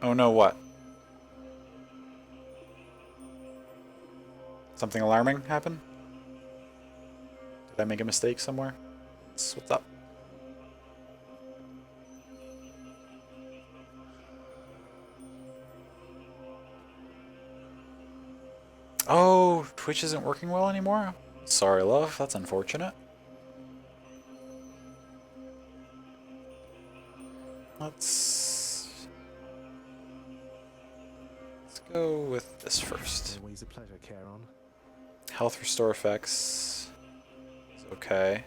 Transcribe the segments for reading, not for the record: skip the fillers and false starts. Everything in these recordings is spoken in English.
Oh no, what? Something alarming happened? Did I make a mistake somewhere? What's up? Oh, Twitch isn't working well anymore? Sorry, love. That's unfortunate. Let's go with this first. Always a pleasure, Charon. Health restore effects is okay.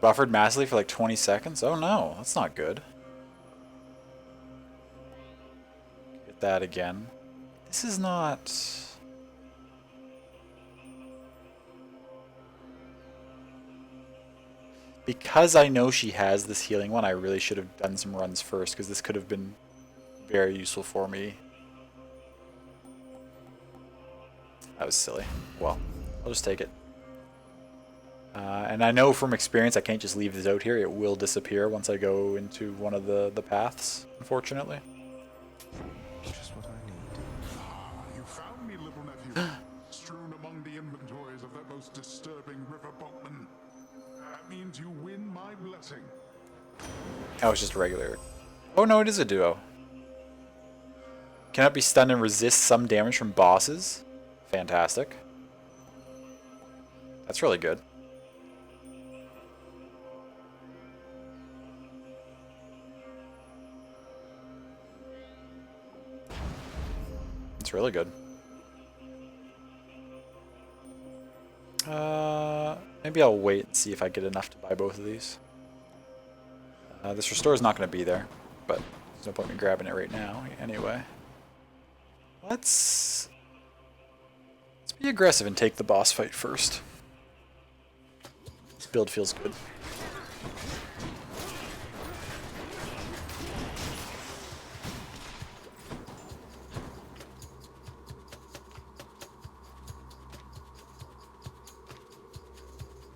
Buffered massively for like 20 seconds? Oh no, that's not good. Get that again. This is not... Because I know she has this healing one, I really should have done some runs first, because this could have been very useful for me. That was silly. Well, I'll just take it. And I know from experience I can't just leave this out here. It will disappear once I go into one of the paths, unfortunately. Just what I need. You found me, little nephew, strewn among the inventories of that most disturbing river boatman. That means you win my blessing. Oh, it's just regular. Oh no, it is a duo. Cannot be stunned and resist some damage from bosses. Fantastic. That's really good. It's really good. Maybe I'll wait and see if I get enough to buy both of these. This restore is not going to be there, but there's no point in me grabbing it right now. Anyway, let's be aggressive and take the boss fight first. This build feels good.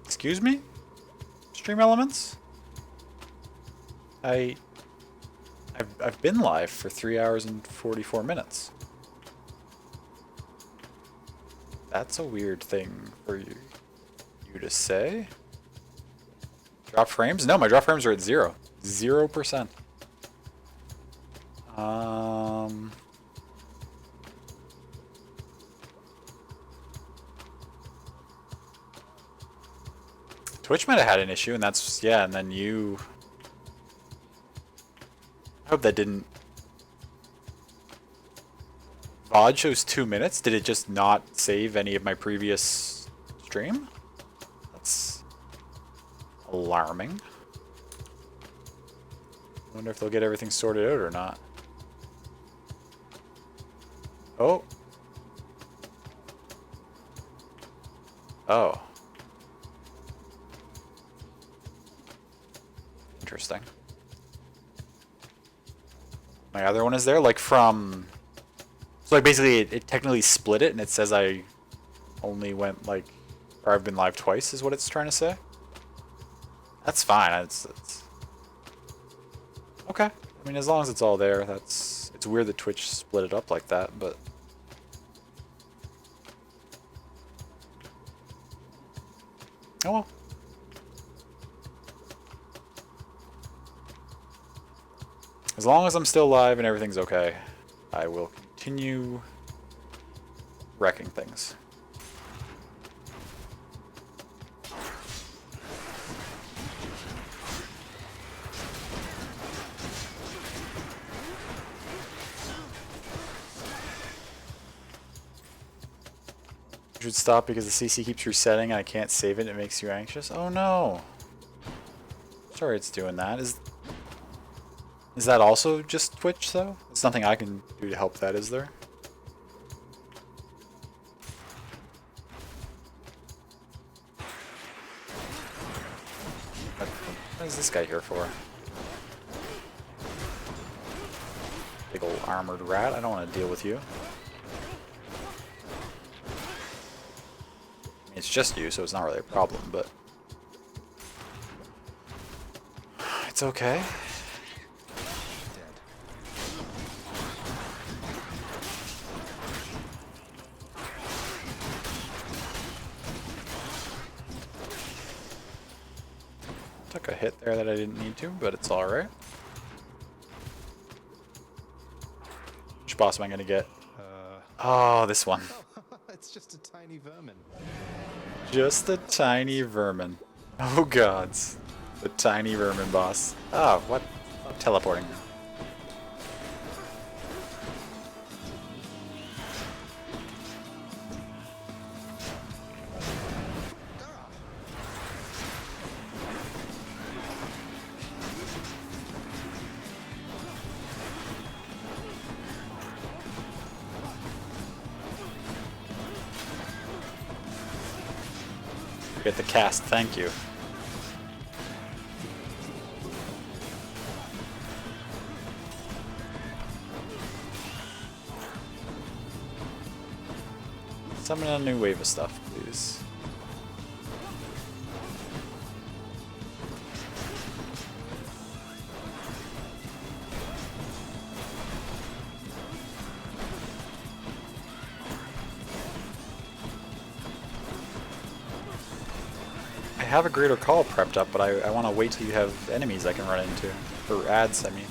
Excuse me? Stream elements? I've been live for 3 hours and 44 minutes. That's a weird thing for you to say. Drop frames? No, my drop frames are at 0. 0%. Twitch might have had an issue, and that's, yeah, and then you... I hope that didn't... VOD shows 2 minutes. Did it just not save any of my previous stream? That's alarming. I wonder if they'll get everything sorted out or not. Oh. Oh. Interesting. My other one is there, like from... So like basically it technically split it and it says I only went like... Or I've been live twice is what it's trying to say. That's fine. It's okay. I mean, as long as it's all there, that's... It's weird that Twitch split it up like that, but... Oh well. As long as I'm still live and everything's okay, I will continue wrecking things. You should stop because the CC keeps resetting and I can't save it and it makes you anxious. Oh no! Sorry it's doing that. Is that also just Twitch, though? There's nothing I can do to help that, is there? What is this guy here for? Big old armored rat. I don't want to deal with you. I mean, it's just you, so it's not really a problem, but... It's okay. hit there that I didn't need to, but it's alright. Which boss am I going to get? Oh, this one. It's just a tiny vermin. Just a tiny vermin. Oh gods. The tiny vermin boss. Oh, what? Teleporting. Get the cast, thank you. Summon a new wave of stuff, please. I have a greater call prepped up, but I want to wait till you have enemies I can run into. Or ads, I mean.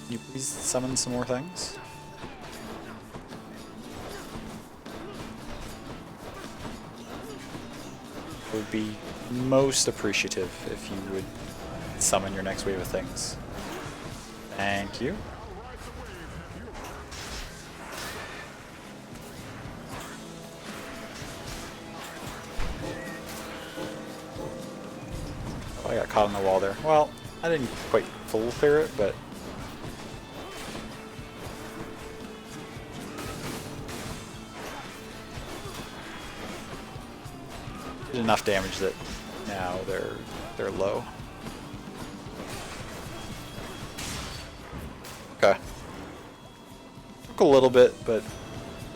Can you please summon some more things? I would be most appreciative if you would summon your next wave of things. Thank you. Oh, I got caught on the wall there. Well, I didn't quite full clear it, but did enough damage that now they're low. Okay. Took a little bit, but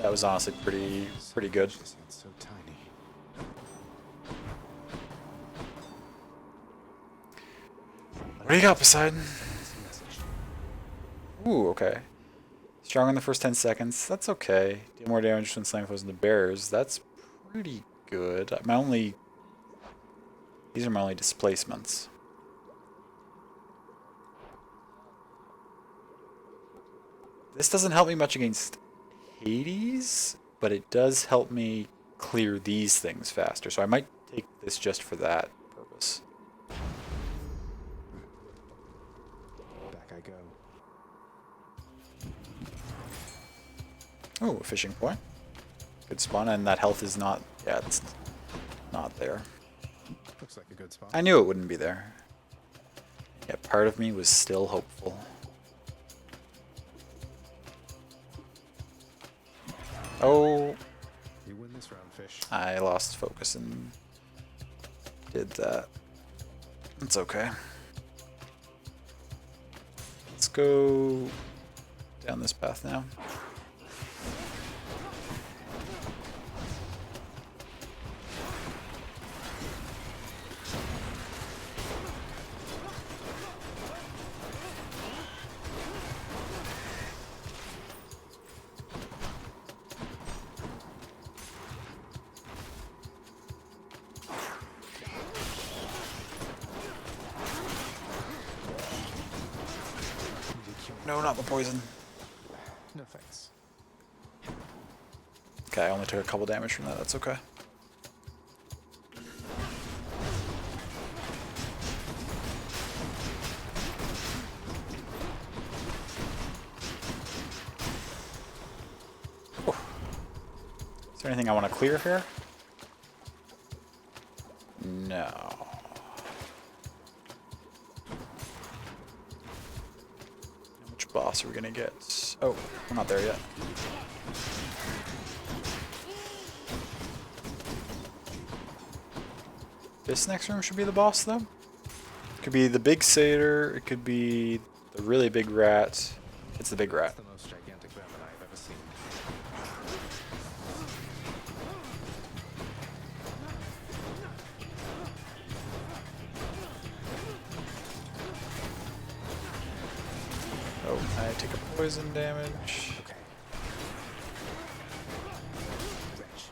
that was honestly pretty good. She sounds so tiny. What do you got, Poseidon? Ooh, okay. Strong in the first 10 seconds. That's okay. Deal more damage when slaying foes into bears. That's pretty good. These are my only displacements. This doesn't help me much against Hades, but it does help me clear these things faster. So I might take this just for that purpose. Back I go. Oh, a fishing point. Good spawn, and that health is not... Yeah, it's not there. Looks like a good spot. I knew it wouldn't be there. Yet part of me was still hopeful. Oh, You win this round, fish. I lost focus and did that. It's okay. Let's go down this path now. No, not the poison. No thanks. Okay, I only took a couple damage from that. That's okay. Whew. Is there anything I want to clear here? No. Which boss are we gonna get? Oh, we're not there yet. This next room should be the boss, though. It could be the big satyr. It could be the really big rat. It's the big rat. That's the most gigantic vermin I've ever seen. Oh, I take a poison damage. Okay. Wretch.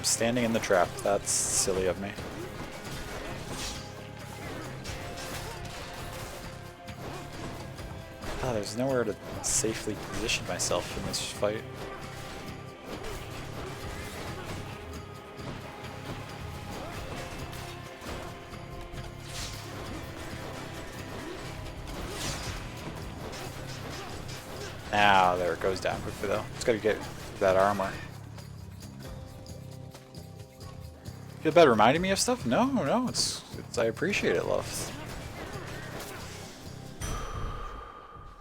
I'm standing in the trap. That's silly of me. Ah, there's nowhere to safely position myself in this fight. Now, there it goes down quickly though. Just gotta get that armor. Feel bad reminding me of stuff? No, no, it's I appreciate it, love.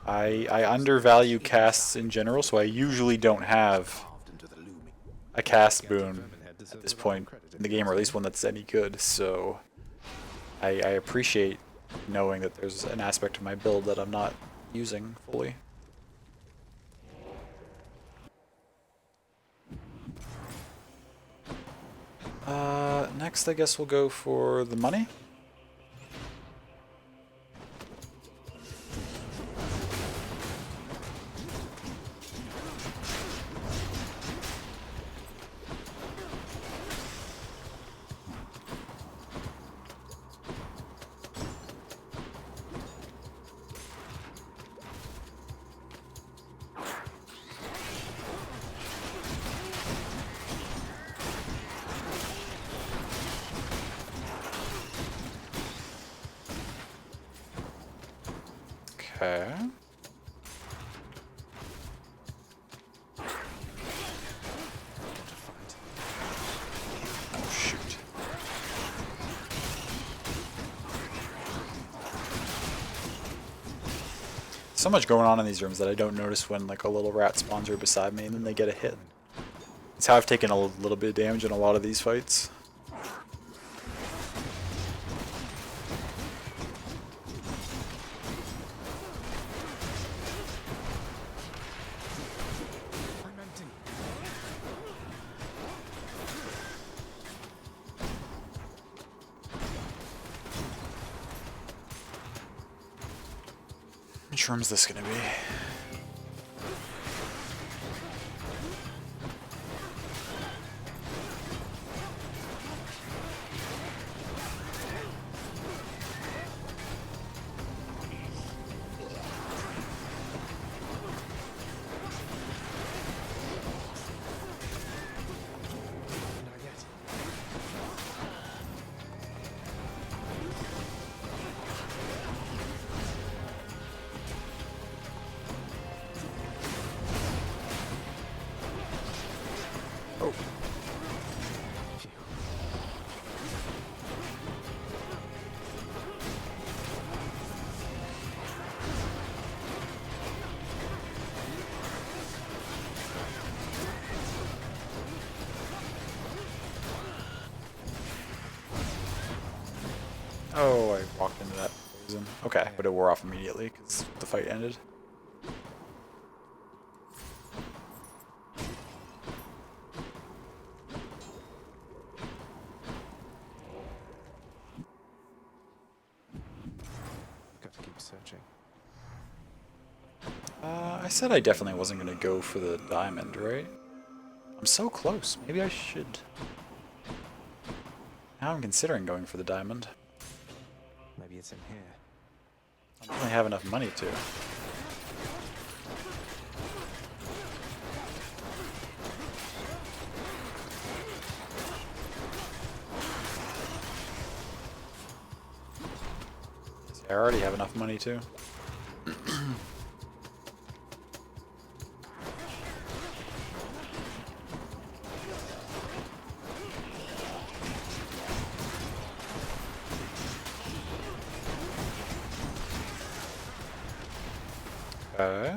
I undervalue casts in general, so I usually don't have a cast boon at this point in the game, or at least one that's any good, so I appreciate knowing that there's an aspect of my build that I'm not using fully. Next I guess we'll go for the money. Okay. Oh shoot. So much going on in these rooms that I don't notice when like a little rat spawns right beside me and then they get a hit. It's how I've taken a little bit of damage in a lot of these fights. Which room is this gonna be? Oh. Oh, I walked into that poison. Okay, but it wore off immediately because the fight ended. Got to keep searching. I said I definitely wasn't going to go for the diamond, right? I'm so close. Maybe I should. Now I'm considering going for the diamond. Maybe it's in here. I don't really have enough money to. See, I already have enough money too. Okay.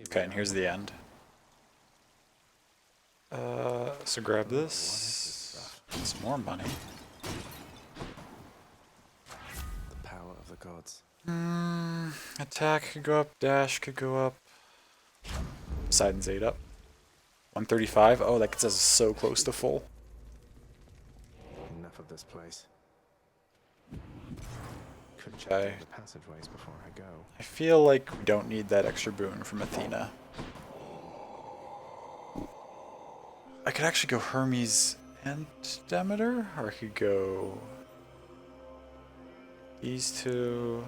Okay, and here's the end. So grab this. Some more money. The power of the gods. Attack could go up, dash could go up. Poseidon's 8 up. 135. Oh, that gets us so close to full. Enough of this place. Could check Okay. out the passageways before I go. I feel like we don't need that extra boon from Athena. I could actually go Hermes and Demeter, or I could go these two.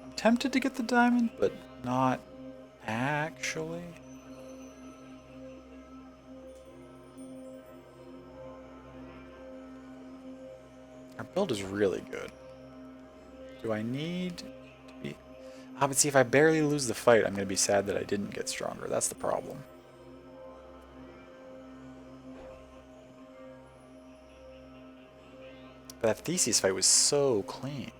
I'm tempted to get the diamond, but not actually. Our build is really good. Do I need to be... but see, if I barely lose the fight, I'm going to be sad that I didn't get stronger. That's the problem. But that Theseus fight was so clean.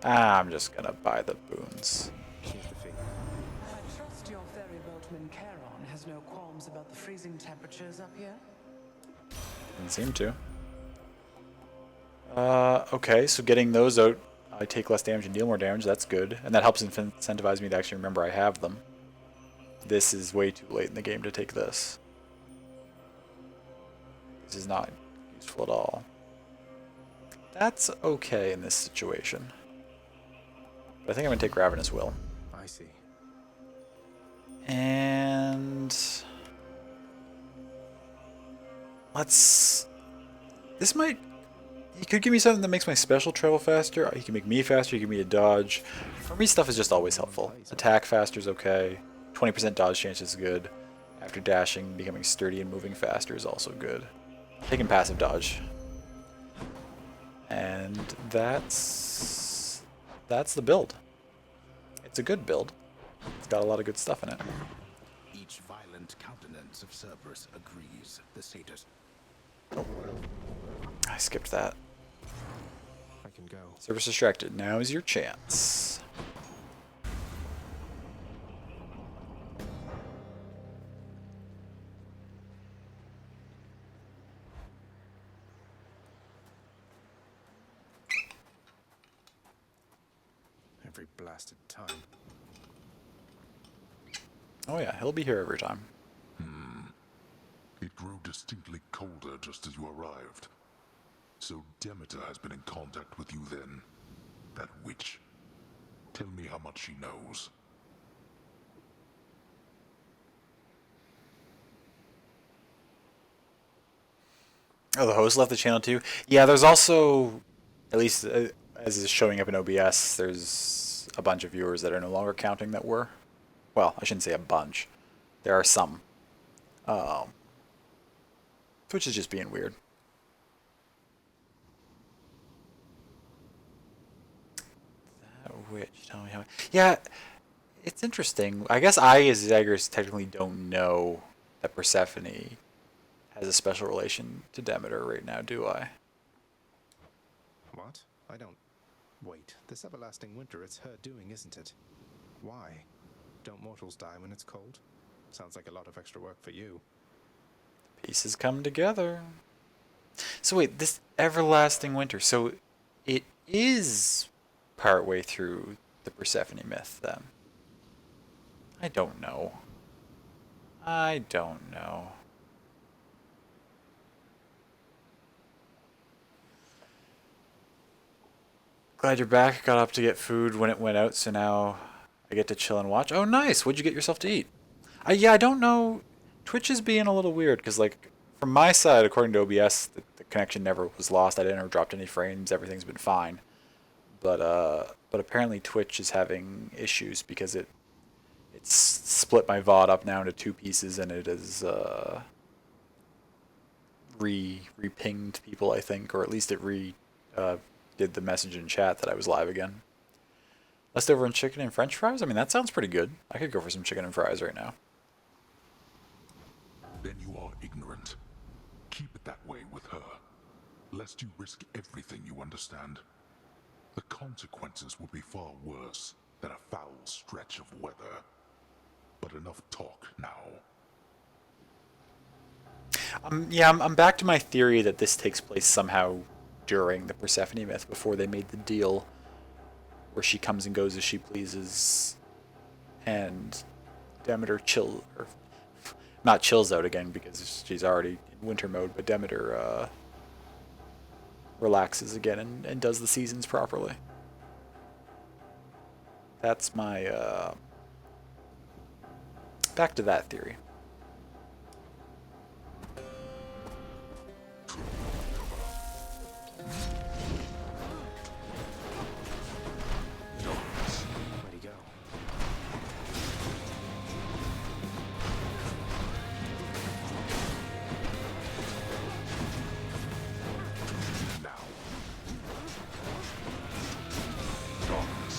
I'm just going to buy the boons. Here's the fee. I trust your ferry boatman Charon has no qualms about the freezing temperatures up here. Didn't seem to. Okay, so getting those out, I take less damage and deal more damage. That's good. And that helps incentivize me to actually remember I have them. This is way too late in the game to take this. This is not useful at all. That's okay in this situation. But I think I'm going to take Ravenous Will. I see. And... let's... this might... he could give me something that makes my special travel faster. He can make me faster, he can give me a dodge. For me, stuff is just always helpful. Attack faster is okay. 20% dodge chance is good. After dashing, becoming sturdy and moving faster is also good. Taking passive dodge. And that's the build. It's a good build. It's got a lot of good stuff in it. Each violent countenance of Cerberus agrees. The satyrs. I skipped that. I can go. Service distracted. Now is your chance. Every blasted time. Oh yeah, he'll be here every time. It grew distinctly colder just as you arrived. So Demeter has been in contact with you then. That witch. Tell me how much she knows. Oh, the host left the channel too? Yeah, there's also, at least as is showing up in OBS, there's a bunch of viewers that are no longer counting that were. Well, I shouldn't say a bunch. There are some. Twitch is just being weird. That witch, tell me how... yeah, it's interesting. I guess I, as Zagreus, technically don't know that Persephone has a special relation to Demeter right now, do I? What? I don't... Wait, this everlasting winter, it's her doing, isn't it? Why? Don't mortals die when it's cold? Sounds like a lot of extra work for you. Pieces come together. So wait, this everlasting winter, so it is partway through the Persephone myth then? I don't know. I don't know. Glad you're back. Got up to get food when it went out, so now I get to chill and watch. Oh, nice. What'd you get yourself to eat? Yeah, I don't know. Twitch is being a little weird because, like, from my side, according to OBS, the connection never was lost. I never dropped any frames. Everything's been fine. But apparently Twitch is having issues because it's split my VOD up now into two pieces, and it is re-pinged people, I think, or at least it did the message in chat that I was live again. Leftover and chicken and french fries? I mean, that sounds pretty good. I could go for some chicken and fries right now. Then you are ignorant. Keep it that way with her, lest you risk everything you understand. The consequences would be far worse than a foul stretch of weather. But enough talk now. Yeah, I'm back to my theory that this takes place somehow during the Persephone myth, before they made the deal where she comes and goes as she pleases, and Demeter or not chills out again because she's already in winter mode, but Demeter relaxes again and does the seasons properly. That's my back to that theory. Where'd he go? Now. Darkness.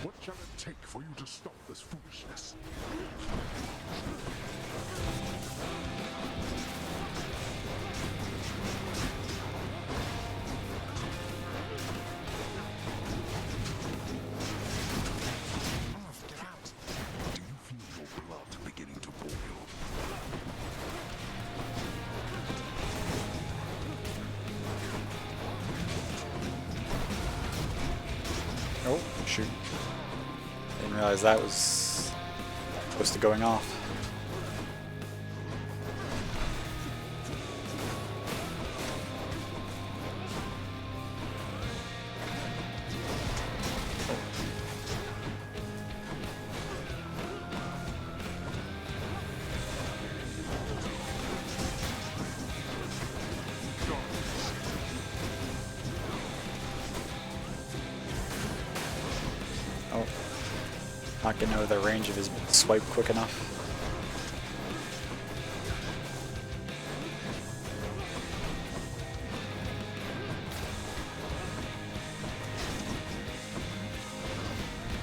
What shall it take for you to stop this foolishness? Get out! Do you feel your blood beginning to boil? Oh, shoot. Didn't realize that was close to going off. Oh. Not getting out of the range of his swipe quick enough.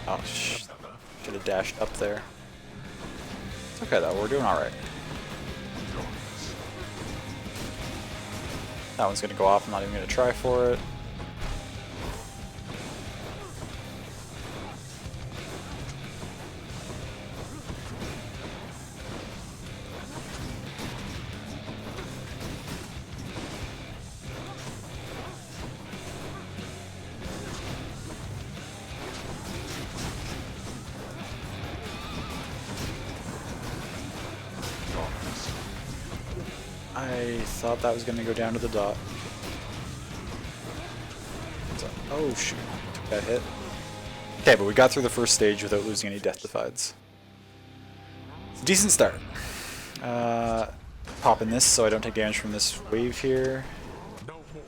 Oh, should have dashed up there. It's okay though, we're doing alright. That one's gonna go off, I'm not even gonna try for it. I thought that was going to go down to the dot. So, oh shoot, took that hit. Okay, but we got through the first stage without losing any death defieds. It's a decent start. Popping this so I don't take damage from this wave here. No more.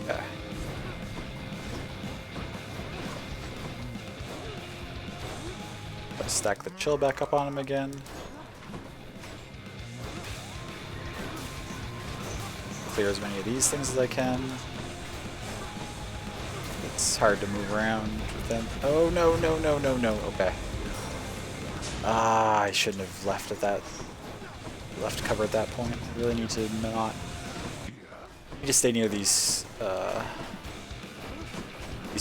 Okay. Gotta stack the chill back up on him again. Clear as many of these things as I can. It's hard to move around with them. Oh no, no, no, no, no. Okay. Ah, I shouldn't have left at that. Left cover at that point. I really need to not. Need to stay near these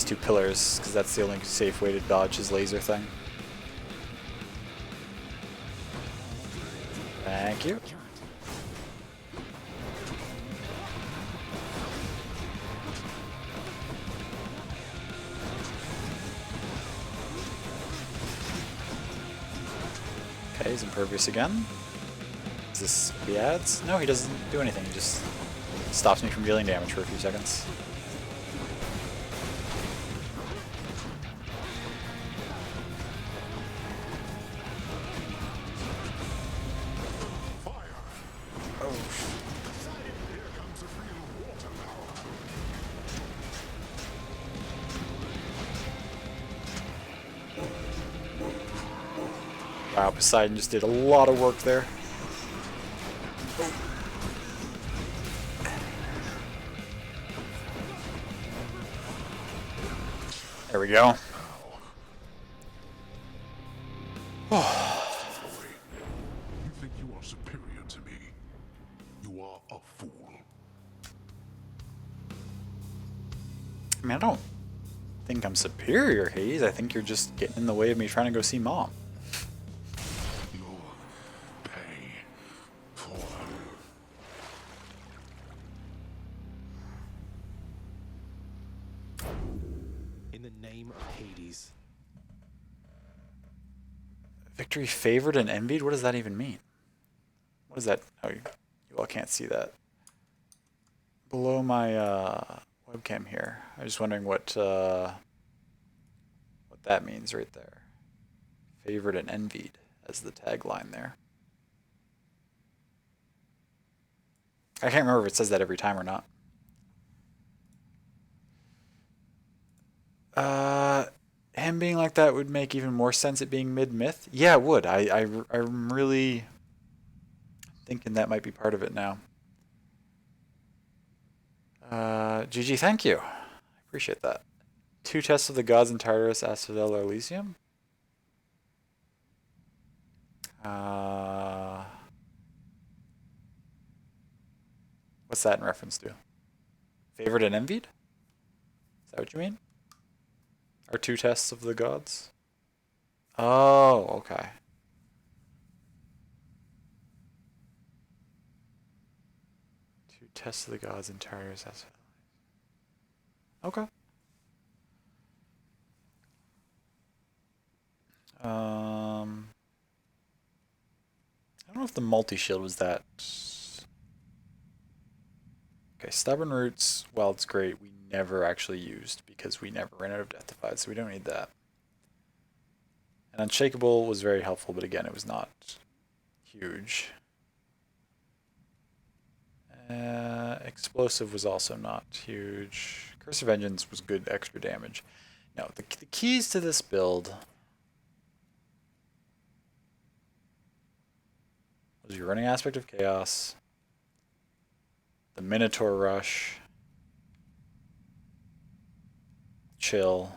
two pillars because that's the only safe way to dodge his laser thing. Thank you. Okay, he's impervious again. Is this what he adds? No, he doesn't do anything. He just stops me from dealing damage for a few seconds. Oh. Here comes a real water power. Wow, Poseidon just did a lot of work there. There we go. Boy, you think you are superior to me? You are a fool. I mean, I don't think I'm superior, Hades. I think you're just getting in the way of me trying to go see Mom. You'll pay for In the name of Hades. Victory favored and envied? What does that even mean? What is that? Oh, you all can't see that. Below my webcam here. I was just wondering what that means right there. Favored and envied as the tagline there. I can't remember if it says that every time or not. Him being like that would make even more sense it being mid-myth. Yeah, it would. I'm really thinking that might be part of it now. GG, thank you. I appreciate that. 2 tests of the gods in Tartarus, Asphodel, Elysium. What's that in reference to? Favored and envied? Is that what you mean? Or 2 tests of the gods? Oh, okay. Two tests of the gods in Tartarus. Okay. I don't know if the multi-shield was that. Okay, Stubborn Roots, while it's great, we never actually used because we never ran out of Deathified, so we don't need that. And Unshakable was very helpful, but again, it was not huge. Explosive was also not huge. Curse of Vengeance was good extra damage. Now, the keys to this build was your running aspect of chaos, the Minotaur Rush, chill,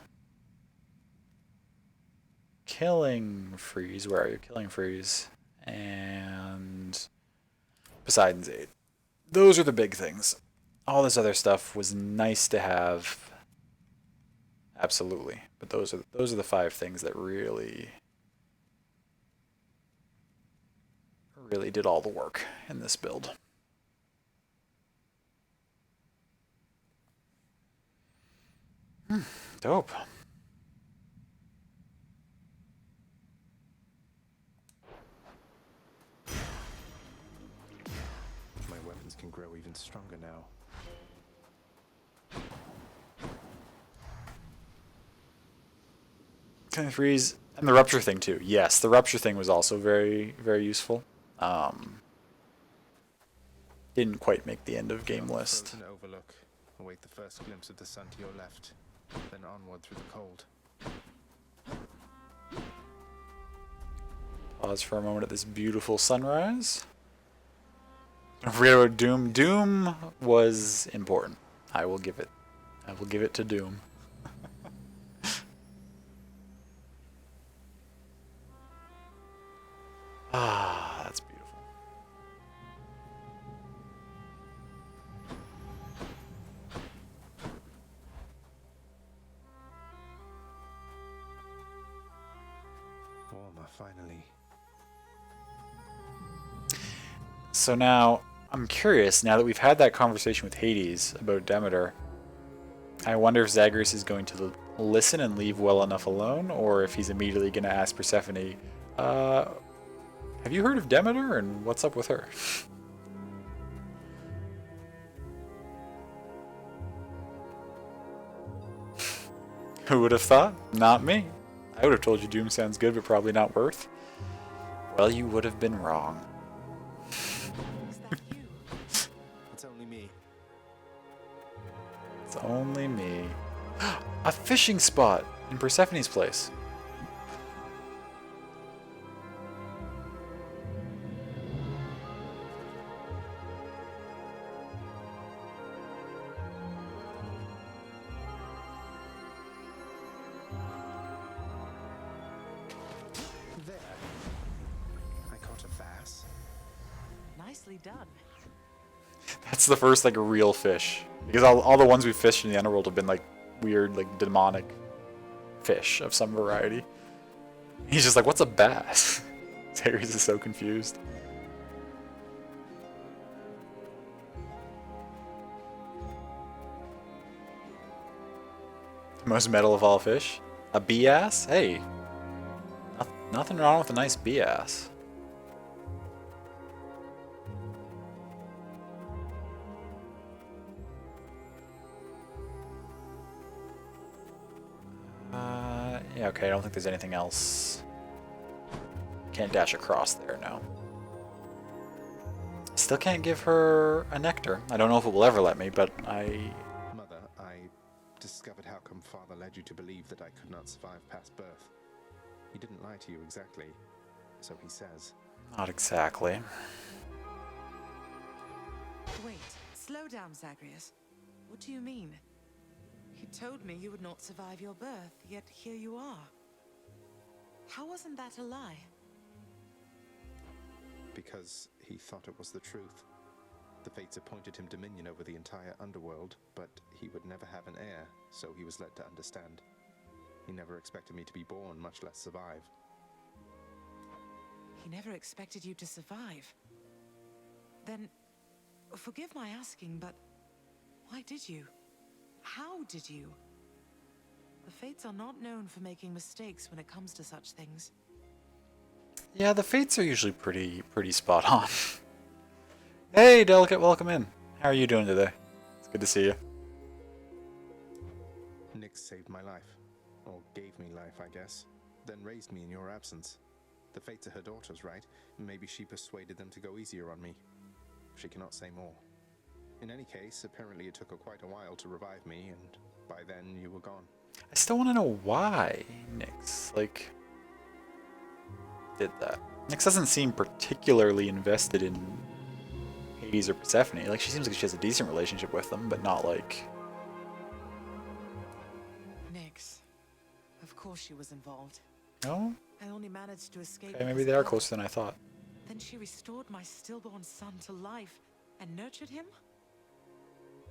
killing freeze. Where are you? Killing freeze, and Poseidon's Aid. Those are the big things. All this other stuff was nice to have, absolutely, but those are the 5 things that really did all the work in this build. Dope. My weapons can grow even stronger now. Kind of freeze, and the rupture thing too. Yes, the rupture thing was also very, very useful. Didn't quite make the end of game list. Frozen overlook. Await the first glimpse of the sun to your left, then onward through the cold. Pause for a moment at this beautiful sunrise. Don't forget about Doom. Doom was important. I will give it to Doom. Ah, that's beautiful. Warmer, finally. So now, I'm curious, now that we've had that conversation with Hades about Demeter, I wonder if Zagreus is going to listen and leave well enough alone, or if he's immediately going to ask Persephone, have you heard of Demeter, and what's up with her? Who would have thought? Not me. I would have told you Doom sounds good, but probably not worth. Well, you would have been wrong. Is that you? It's only me. It's only me. A fishing spot in Persephone's place. nicely done. That's the first like real fish. Because all the ones we fished in the underworld have been like weird, like demonic fish of some variety. He's just like, what's a bass? Zagreus is so confused. Most metal of all fish? A bee-ass? Hey. Nothing wrong with a nice bee-ass. Yeah, okay, I don't think there's anything else. Can't dash across there, no. Still can't give her a nectar. I don't know if it will ever let me, but Mother, I discovered how come Father led you to believe that I could not survive past birth. He didn't lie to you exactly, so he says. Not exactly. Wait, slow down, Zagreus. What do you mean? You told me you would not survive your birth, yet here you are. How wasn't that a lie? Because he thought it was the truth. The fates appointed him dominion over the entire underworld, but he would never have an heir, so he was led to understand. He never expected me to be born, much less survive. He never expected you to survive. Then, forgive my asking, but why did you? How did you? The fates are not known for making mistakes when it comes to such things. Yeah, the fates are usually pretty spot on. Hey, Delicate, welcome in. How are you doing today? It's good to see you. Nyx saved my life. Or gave me life, I guess. Then raised me in your absence. The fates are her daughters, right? Maybe she persuaded them to go easier on me. She cannot say more. In any case, apparently it took her quite a while to revive me, and by then you were gone. I still want to know why Nyx, like, did that. Nyx doesn't seem particularly invested in Hades or Persephone. Like, she seems like she has a decent relationship with them, but not like... Nyx. Of course she was involved. No? I only managed to escape. Okay, maybe because they are of- closer than I thought. Then she restored my stillborn son to life and nurtured him?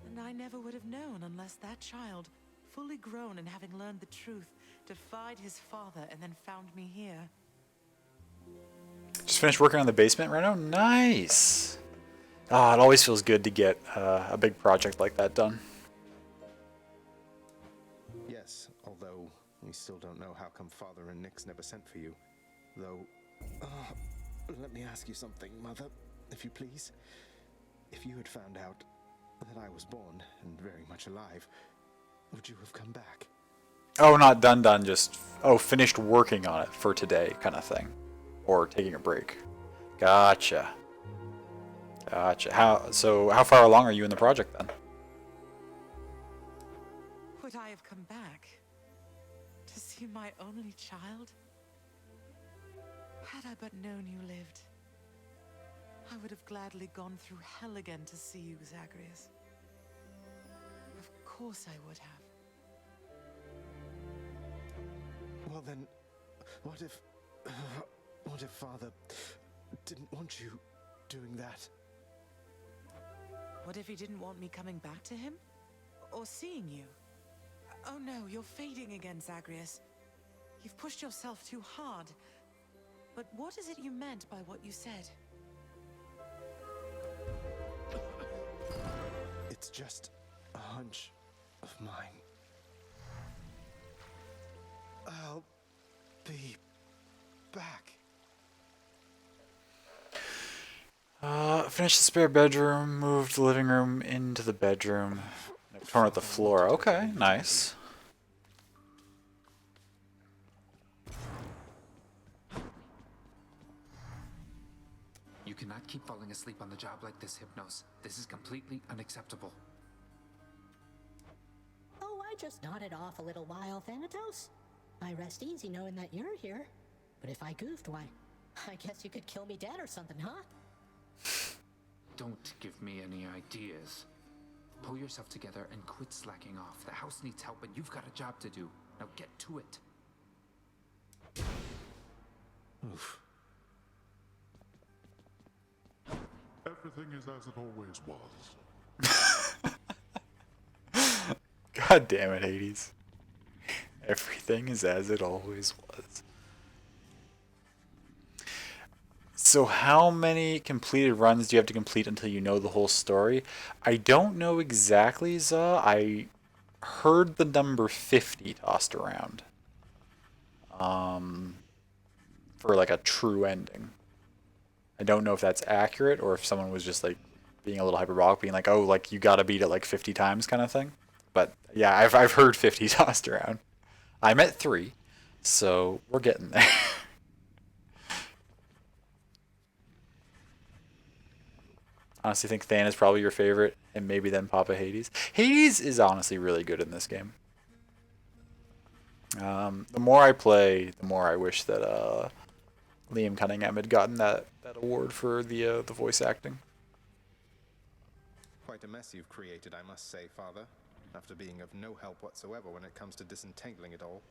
And I never would have known unless that child, fully grown and having learned the truth, defied his father and then found me here. Just finished working on the basement right now? Nice! Ah, it always feels good to get a big project like that done. Yes, although we still don't know how come Father and Nyx never sent for you. Though, let me ask you something, Mother, if you please. If you had found out that I was born and very much alive, would you have come back? Oh, not done, just, oh, finished working on it for today kind of thing. Or taking a break. Gotcha. Gotcha. How far along are you in the project then? Would I have come back to see my only child? Had I but known you lived, I would have gladly gone through hell again to see you, Zagreus. Of course I would have. Well then, what if Father didn't want you doing that? What if he didn't want me coming back to him? Or seeing you? Oh no, you're fading again, Zagreus. You've pushed yourself too hard. But what is it you meant by what you said? It's just a hunch of mine. I'll be back. Finished the spare bedroom, moved the living room into the bedroom. Torn out the floor. Okay, nice. You cannot keep falling asleep on the job like this, Hypnos. This is completely unacceptable. Oh, I just nodded off a little while, Thanatos. I rest easy knowing that you're here. But if I goofed, why, I guess you could kill me dead or something, huh? Don't give me any ideas. Pull yourself together and quit slacking off. The house needs help and you've got a job to do. Now get to it. Oof. Everything is as it always was. God damn it, Hades. Everything is as it always was. So how many completed runs do you have to complete until you know the whole story? I don't know exactly, Za. I heard the number 50 tossed around. For like a true ending. I don't know if that's accurate or if someone was just like being a little hyperbolic, being like, oh, like you gotta beat it like 50 times kind of thing. But yeah, I've heard 50 tossed around. I'm at 3, so we're getting there. Honestly think Than is probably your favorite, and maybe then Papa Hades. Hades is honestly really good in this game. The more I play, the more I wish that Liam Cunningham had gotten that award for the voice acting. Quite a mess you've created, I must say, Father. After being of no help whatsoever when it comes to disentangling it all.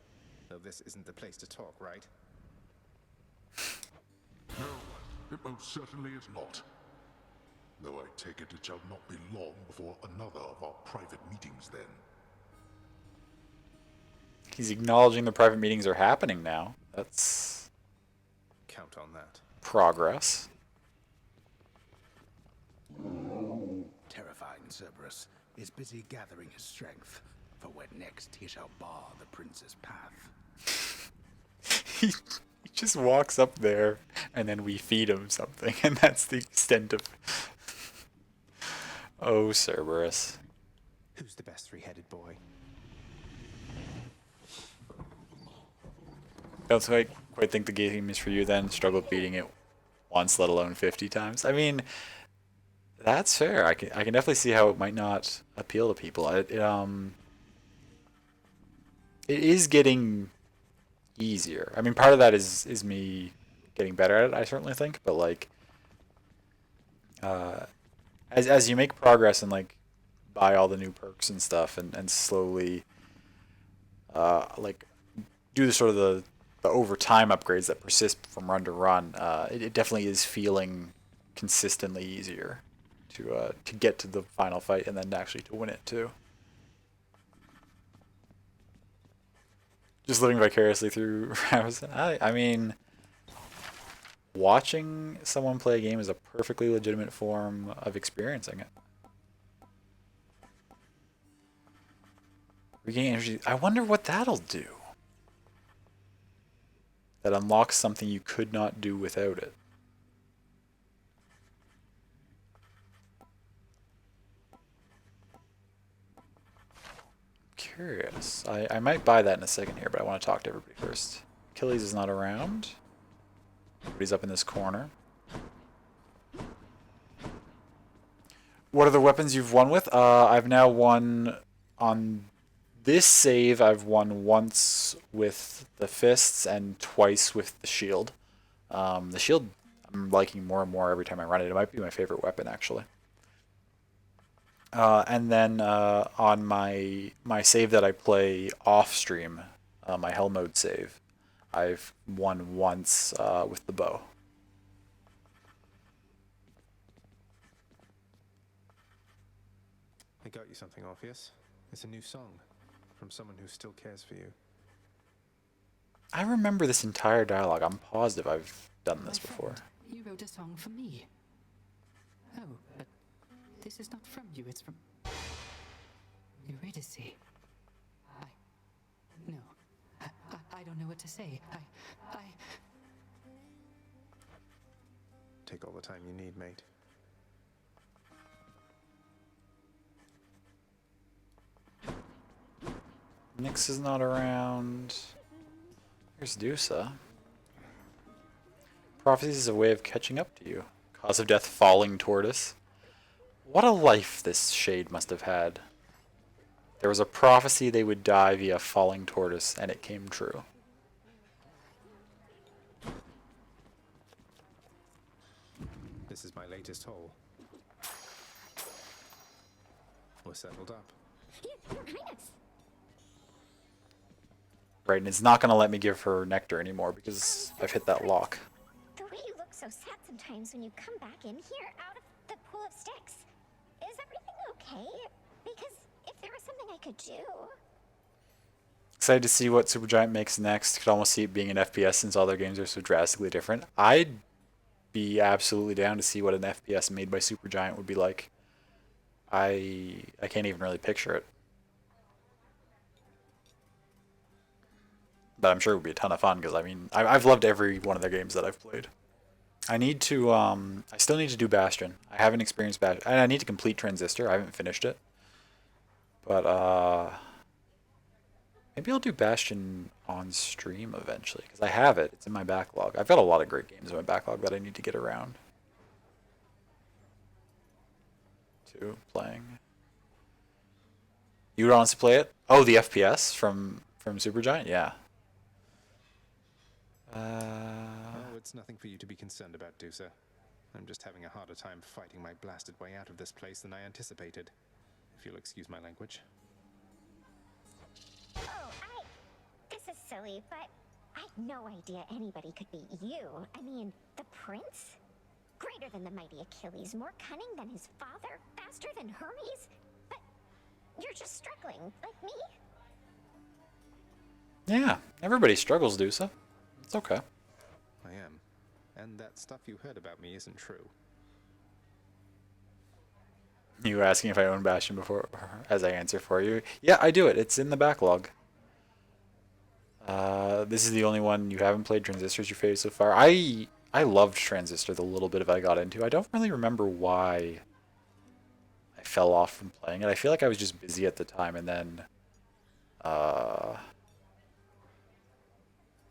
Though this isn't the place to talk, right? No, it most certainly is not. Though I take it shall not be long before another of our private meetings then. He's acknowledging the private meetings are happening now. That's Count on that. progress. Terrifying Cerberus is busy gathering his strength for when next he shall bar the prince's path. He just walks up there and then we feed him something, and that's the extent of. Oh, Cerberus. Who's the best three-headed boy? Don't quite think the game is for you then. Struggled beating it once, let alone 50 times. I mean, that's fair. I can definitely see how it might not appeal to people. It is getting easier. I mean, part of that is me getting better at it, I certainly think, but like as you make progress and like buy all the new perks and stuff and slowly like do the sort of the over time upgrades that persist from run to run, it definitely is feeling consistently easier to get to the final fight and then actually to win it too. Just living vicariously through Ramazan. I mean, watching someone play a game is a perfectly legitimate form of experiencing it. Regain energy. I wonder what that'll do. That unlocks something you could not do without it. Curious. I might buy that in a second here, but I want to talk to everybody first. Achilles is not around. Everybody's up in this corner. What are the weapons you've won with? I've now won on this save. I've won once with the fists and twice with the shield. The shield I'm liking more and more every time I run it. It might be my favorite weapon actually. And then on my save that I play off stream, my hell mode save, I've won once with the bow. I got you something, Orpheus. It's a new song from someone who still cares for you. I remember this entire dialogue. I'm positive I've done this before. You wrote a song for me. Oh, but this is not from you, it's from Odyssey. I don't know what to say. Take all the time you need, mate. Nyx is not around. Here's Dusa. Prophecies is a way of catching up to you. Cause of death, falling tortoise. What a life this shade must have had. There was a prophecy they would die via falling tortoise, and it came true. This is my latest hole. We're settled up. Your Highness. Right, and it's not going to let me give her nectar anymore because I've hit that lock. The way you look so sad sometimes when you come back in here out of the pool of sticks. Is everything okay? Because if there was something I could do... Excited to see what Supergiant makes next. Could almost see it being an FPS since all their games are so drastically different. I'd be absolutely down to see what an FPS made by Supergiant would be like. I can't even really picture it. But I'm sure it would be a ton of fun because I mean I've loved every one of their games that I've played. I need to I still need to do Bastion. I haven't experienced Bastion. And I need to complete Transistor. I haven't finished it. But maybe I'll do Bastion on stream eventually because I have it. It's in my backlog. I've got a lot of great games in my backlog that I need to get around to playing. You would honestly play it? Oh, the FPS from Supergiant? Yeah. Oh, it's nothing for you to be concerned about, Dusa. I'm just having a harder time fighting my blasted way out of this place than I anticipated. If you'll excuse my language. Oh, this is silly, but I had no idea anybody could be you. I mean, the prince? Greater than the mighty Achilles, more cunning than his father, faster than Hermes? But you're just struggling, like me? Yeah, everybody struggles, Dusa. It's okay. I am. And that stuff you heard about me isn't true. You were asking if I own Bastion before, as I answer for you. Yeah, I do it. It's in the backlog. This is the only one you haven't played. Transistor's your favorite so far. I loved Transistor the little bit of it I got into. I don't really remember why I fell off from playing it. I feel like I was just busy at the time, and then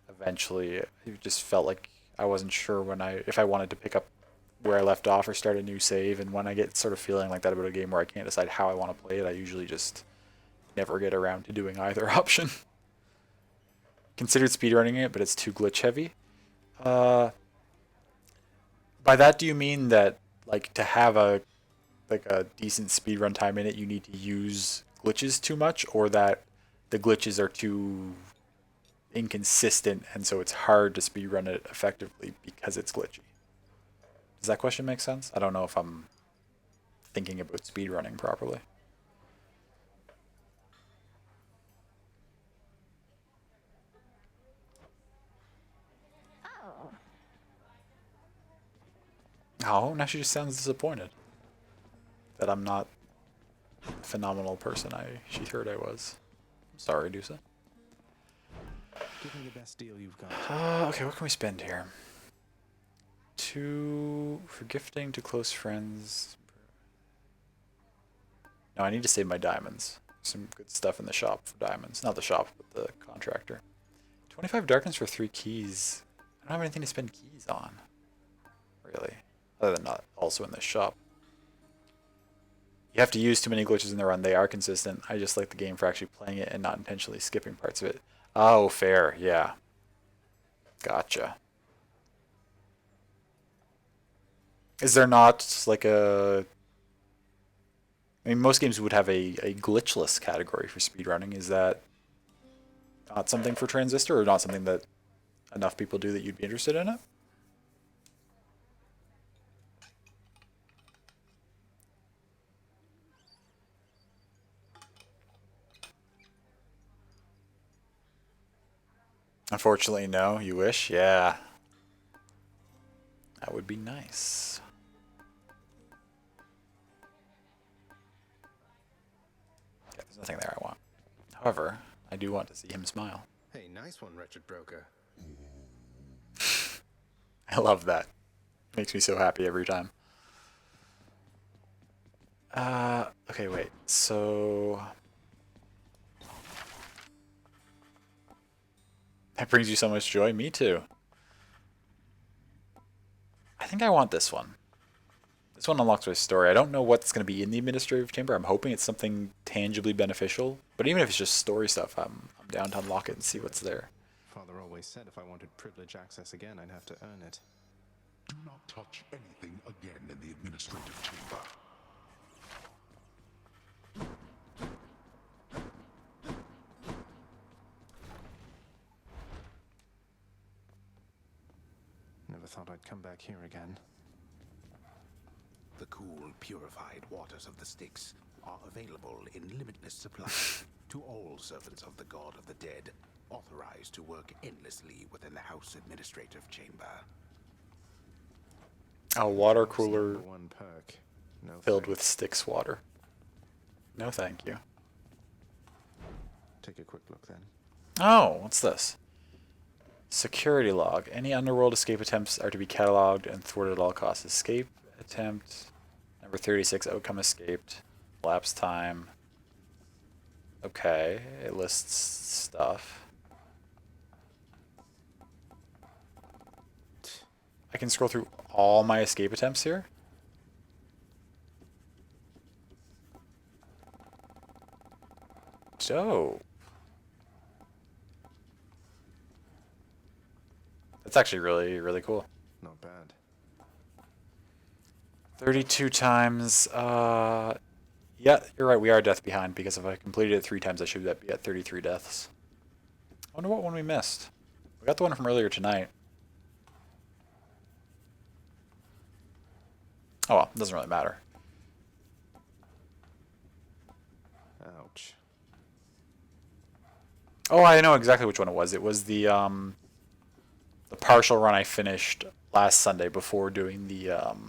eventually it just felt like I wasn't sure if I wanted to pick up where I left off or start a new save. And when I get sort of feeling like that about a game where I can't decide how I want to play it, I usually just never get around to doing either option. Considered speedrunning it, but it's too glitch heavy. By that, do you mean that like to have a decent speedrun time in it, you need to use glitches too much, or that the glitches are too inconsistent and so it's hard to speedrun it effectively because it's glitchy? Does that question make sense? I don't know if I'm thinking about speedrunning properly. Oh. Oh, now she just sounds disappointed that I'm not the phenomenal person she heard I was. I'm sorry, Dusa. Give me the best deal you've got. Okay, what can we spend here? For gifting to close friends. No, I need to save my diamonds. Some good stuff in the shop for diamonds. Not the shop, but the contractor. 25 darkness for 3 keys. I don't have anything to spend keys on. Really. Other than not also in this shop. You have to use too many glitches in the run. They are consistent. I just like the game for actually playing it and not intentionally skipping parts of it. Oh, fair. Yeah. Gotcha. Is there not like a... I mean, most games would have a glitchless category for speedrunning. Is that not something for Transistor, or not something that enough people do that you'd be interested in it? Unfortunately, no. You wish? Yeah. That would be nice. Yeah, there's nothing there I want. However, I do want to see him smile. Hey, nice one, wretched broker. I love that. Makes me so happy every time. Okay, wait. So... that brings you so much joy? Me too. I think I want this one. This one unlocks my story. I don't know what's going to be in the Administrative Chamber. I'm hoping it's something tangibly beneficial. But even if it's just story stuff, I'm down to unlock it and see what's there. Father always said if I wanted privilege access again, I'd have to earn it. Do not touch anything again in the Administrative Chamber. Never thought I'd come back here again. The cool, purified waters of the Styx are available in limitless supply to all servants of the God of the Dead, authorized to work endlessly within the House Administrative Chamber. A water Dwarf's cooler #1 perk. No filled thanks. with Styx water. No thank you. Take a quick look then. Oh, what's this? Security log. Any underworld escape attempts are to be cataloged and thwarted at all costs. Escape attempt number 36, outcome escaped. Lapse time. Okay, it lists stuff. I can scroll through all my escape attempts here? Dope. That's actually really, really cool. Not bad. 32 times, yeah, you're right, we are a death behind, because if I completed it 3 times, I should be at 33 deaths. I wonder what one we missed. We got the one from earlier tonight. Oh well, it doesn't really matter. Ouch. Oh, I know exactly which one it was. It was the partial run I finished last Sunday before doing the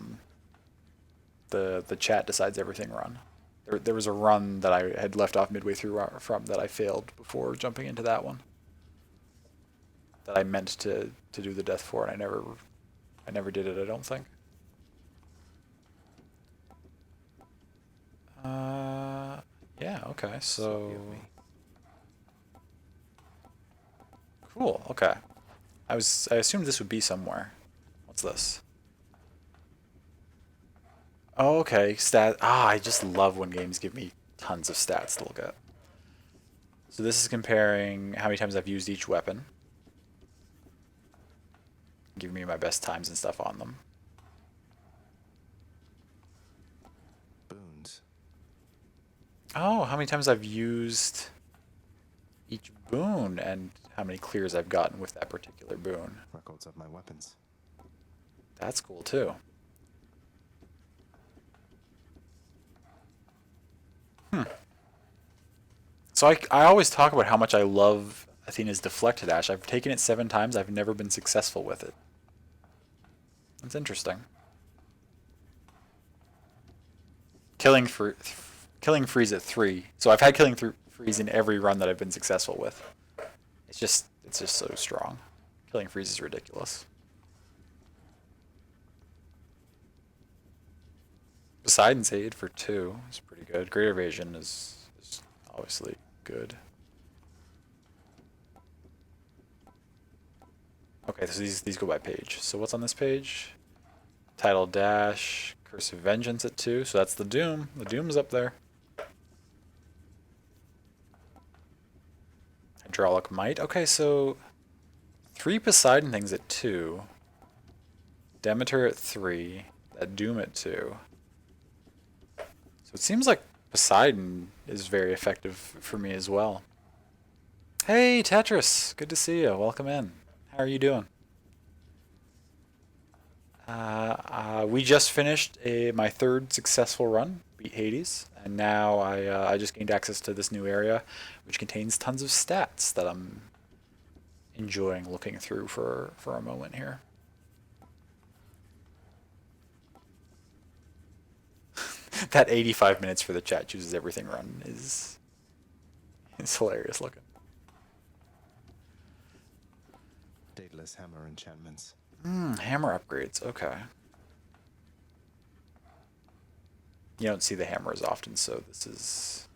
chat decides everything run. There was a run that I had left off midway through from that I failed before jumping into that one. That I meant to do the death for, and I never did it, I don't think. Yeah, okay, so cool, okay. I assumed this would be somewhere. What's this? Oh, okay, I just love when games give me tons of stats to look at. So this is comparing how many times I've used each weapon. Giving me my best times and stuff on them. Boons. Oh, how many times I've used each boon and how many clears I've gotten with that particular boon. Records of my weapons. That's cool too. So I always talk about how much I love Athena's Deflected Ash. I've taken it 7 times. I've never been successful with it. That's interesting. Killing Freeze at 3. So I've had Killing Freeze in every run that I've been successful with. It's just so strong. Killing Freeze is ridiculous. Poseidon's Aid for 2 is pretty good. Great Evasion is obviously good. Okay, so these go by page. So what's on this page? Title Dash, Curse of Vengeance at 2. So that's the Doom. The Doom's up there. Hydraulic Might. Okay, so 3 Poseidon things at 2. Demeter at 3. That Doom at 2. So it seems like Poseidon is very effective for me as well. Hey, Tetris! Good to see you. Welcome in. How are you doing? We just finished my 3rd successful run, beat Hades, and now I just gained access to this new area, which contains tons of stats that I'm enjoying looking through for a moment here. That 85 minutes for the chat chooses everything run is hilarious looking. Daedalus hammer enchantments. Hammer upgrades, okay. You don't see the hammer as often, so this is...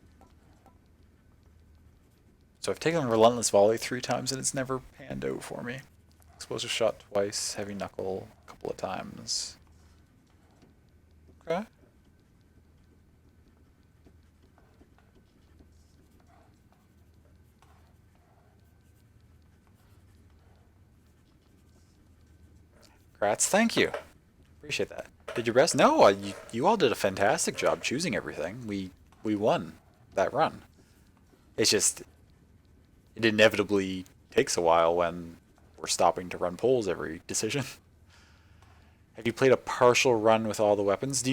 So I've taken Relentless Volley 3 times and it's never panned out for me. Explosive Shot twice, Heavy Knuckle a couple of times. Okay. Congrats, thank you. Appreciate that. Did your best? No, you all did a fantastic job choosing everything. We won that run. It's just, it inevitably takes a while when we're stopping to run polls every decision. Have you played a partial run with all the weapons?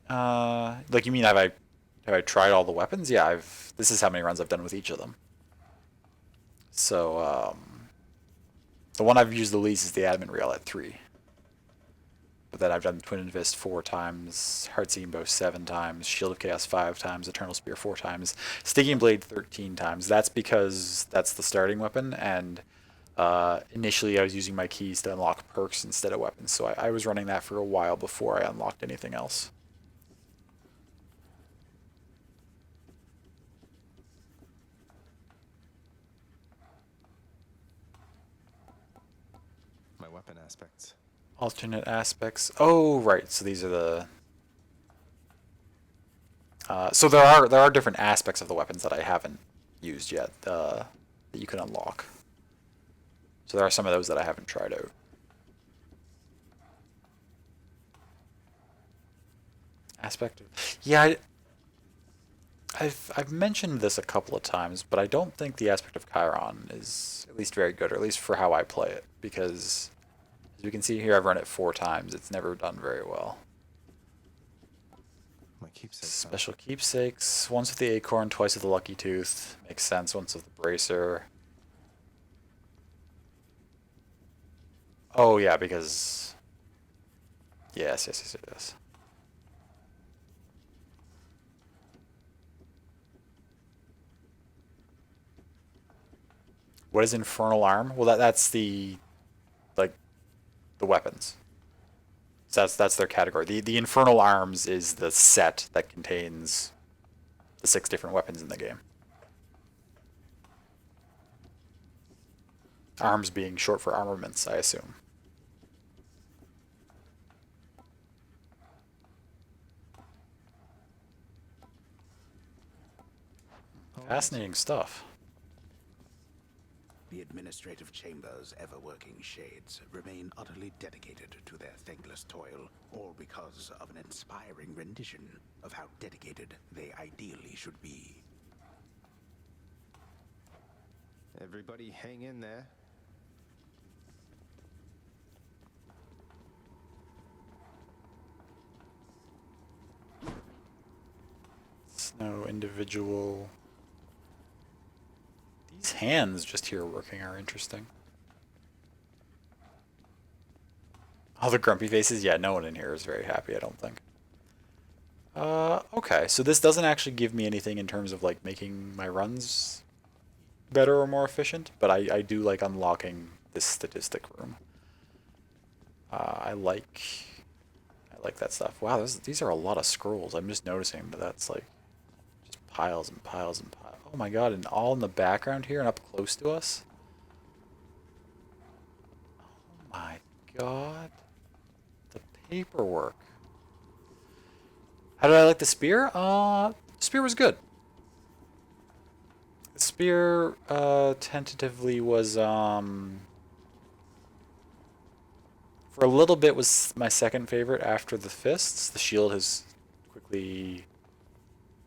Like, you mean have I tried all the weapons? Yeah, this is how many runs I've done with each of them. So, the one I've used the least is the Adamant Rail at 3. But then I've done Twin Fist 4 times, Heart-Seeking Bow 7 times, Shield of Chaos 5 times, Eternal Spear 4 times, Stinging Blade 13 times. That's because that's the starting weapon, and initially I was using my keys to unlock perks instead of weapons, so I was running that for a while before I unlocked anything else. My weapon aspects. Alternate aspects. Oh, right. So these are the. So there are different aspects of the weapons that I haven't used yet that you can unlock. So there are some of those that I haven't tried out. Aspect. Yeah, I've mentioned this a couple of times, but I don't think the aspect of Chiron is at least very good, or at least for how I play it, because as you can see here, I've run it 4 times. It's never done very well. My keepsakes. Special keepsakes. Once with the acorn, twice with the lucky tooth. Makes sense. Once with the bracer. Oh yeah, because yes. What is Infernal Arm? Well, that's the the weapons. So that's their category. The Infernal Arms is the set that contains the 6 different weapons in the game. Arms being short for armaments, I assume. Fascinating stuff. The administrative chamber's ever-working shades remain utterly dedicated to their thankless toil, all because of an inspiring rendition of how dedicated they ideally should be. Everybody hang in there. It's no individual. These hands just here working are interesting. All the grumpy faces? Yeah, no one in here is very happy, I don't think. Okay, so this doesn't actually give me anything in terms of like making my runs better or more efficient, but I do like unlocking this statistic room. I like that stuff. Wow, these are a lot of scrolls. I'm just noticing that that's like just piles and piles and piles. Oh my god, and all in the background here and up close to us. Oh my god. The paperwork. How did I like the spear? Spear was good. The spear, tentatively was, for a little bit was my second favorite after the fists. The shield has quickly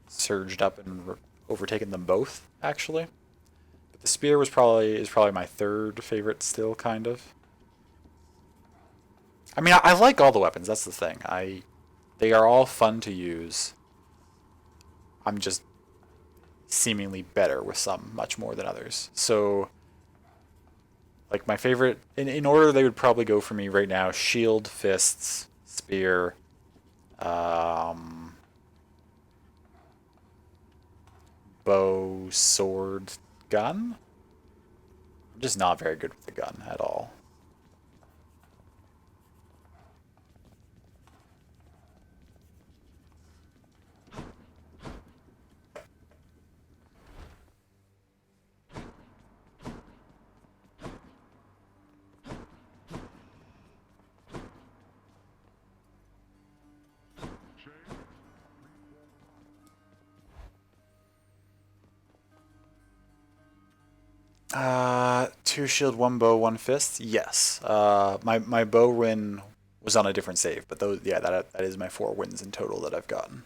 surged up and overtaken them both, actually. But the spear is probably my third favorite still, kind of. I mean, I like all the weapons. That's the thing. They are all fun to use. I'm just seemingly better with some much more than others. So, like my favorite, in order they would probably go for me right now: shield, fists, spear, bow, sword, gun. I'm just not very good with the gun at all. Two shield, one bow, one fist. Yes. My bow win was on a different save, but those, yeah, that is my 4 wins in total that I've gotten.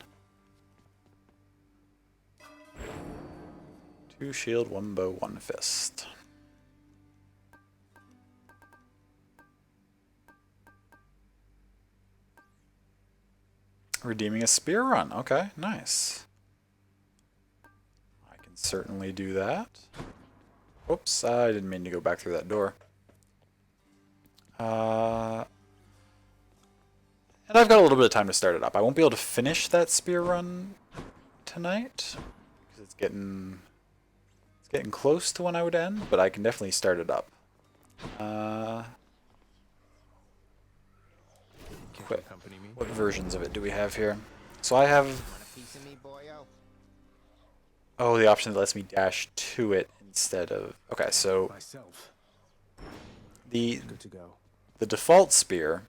Two shield, one bow, one fist. Redeeming a spear run. Okay, nice. I can certainly do that. Oops, I didn't mean to go back through that door. And I've got a little bit of time to start it up. I won't be able to finish that spear run tonight because it's getting close to when I would end, but I can definitely start it up. What versions of it do we have here? So I have... Oh, the option that lets me dash to it instead of... Okay, so... The default spear...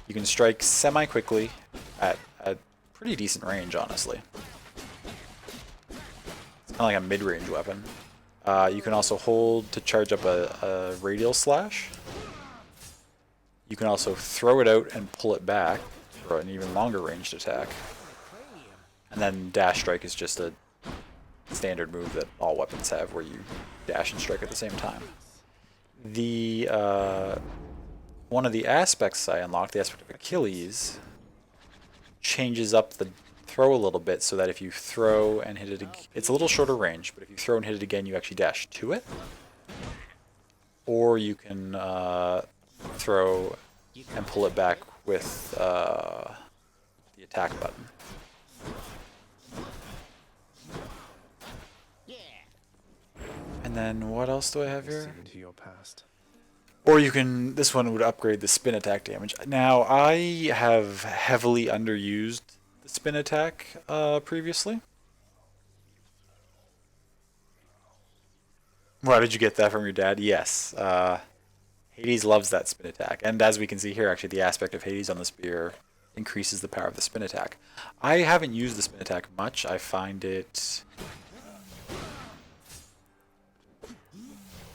you can strike semi-quickly at a pretty decent range, honestly. It's kind of like a mid-range weapon. You can also hold to charge up a radial slash. You can also throw it out and pull it back for an even longer ranged attack. And then dash strike is just a standard move that all weapons have where you dash and strike at the same time. The one of the aspects I unlocked, the aspect of Achilles, changes up the throw a little bit so that if you throw and hit it, it's a little shorter range, but if you throw and hit it again, you actually dash to it. Or you can throw and pull it back with the attack button. And then what else do I have here? Or you can, this one would upgrade the spin attack damage. Now, I have heavily underused the spin attack previously. Why did you get that from your dad? Yes. Hades loves that spin attack. And as we can see here, actually, the aspect of Hades on the spear increases the power of the spin attack. I haven't used the spin attack much. I find it...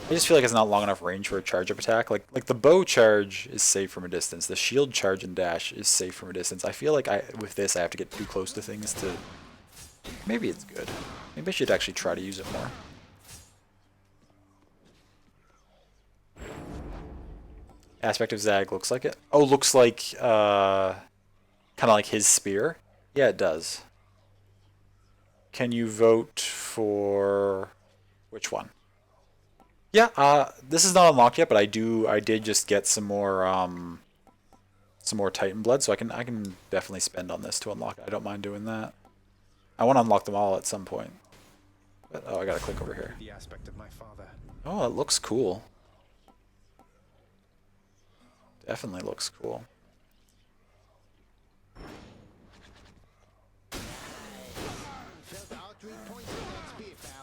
I just feel like it's not long enough range for a charge-up attack. Like the bow charge is safe from a distance. The shield charge and dash is safe from a distance. I feel like with this I have to get too close to things to... Maybe it's good. Maybe I should actually try to use it more. Aspect of Zag looks like it. Oh, looks like kind of like his spear. Yeah, it does. Can you vote for which one? Yeah, this is not unlocked yet, but I did just get some more Titan blood, so I can definitely spend on this to unlock it. I don't mind doing that. I want to unlock them all at some point. But oh, I gotta click over here. The aspect of my father. Oh, it looks cool. Definitely looks cool.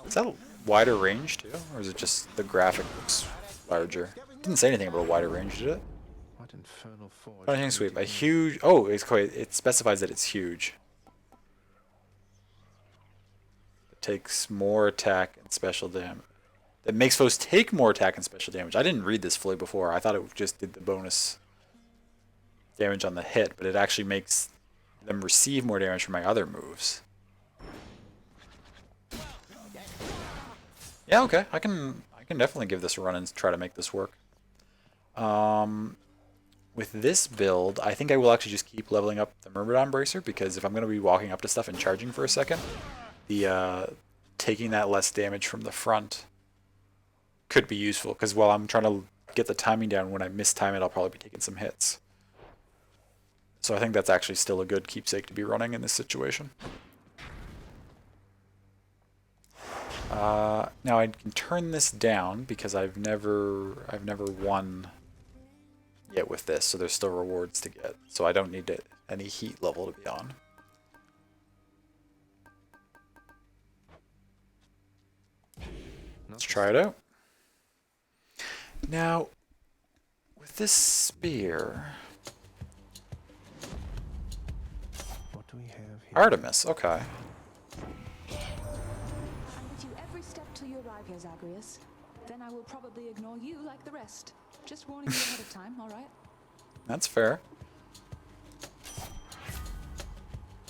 Is that a wider range too, or is it just the graphic looks larger? Didn't say anything about a wider range, did it? What infernal forge? Punishing sweep, a huge. Oh, it specifies that it's huge. It takes more attack and special damage. It makes foes take more attack and special damage. I didn't read this fully before. I thought it just did the bonus damage on the hit, but it actually makes them receive more damage from my other moves. Yeah, okay. I can definitely give this a run and try to make this work. With this build, I think I will actually just keep leveling up the Myrmidon Bracer, because if I'm going to be walking up to stuff and charging for a second, the taking that less damage from the front could be useful, because while I'm trying to get the timing down, when I mistime it, I'll probably be taking some hits. So I think that's actually still a good keepsake to be running in this situation. Now I can turn this down because I've never won yet with this, so there's still rewards to get. So I don't need any heat level to be on. Let's try it out. Now, with this spear, What do we have here? Artemis. Okay. I'm with you every step till you arrive here, Zagreus. Then I will probably ignore you like the rest. Just warning you ahead of time, all right? That's fair.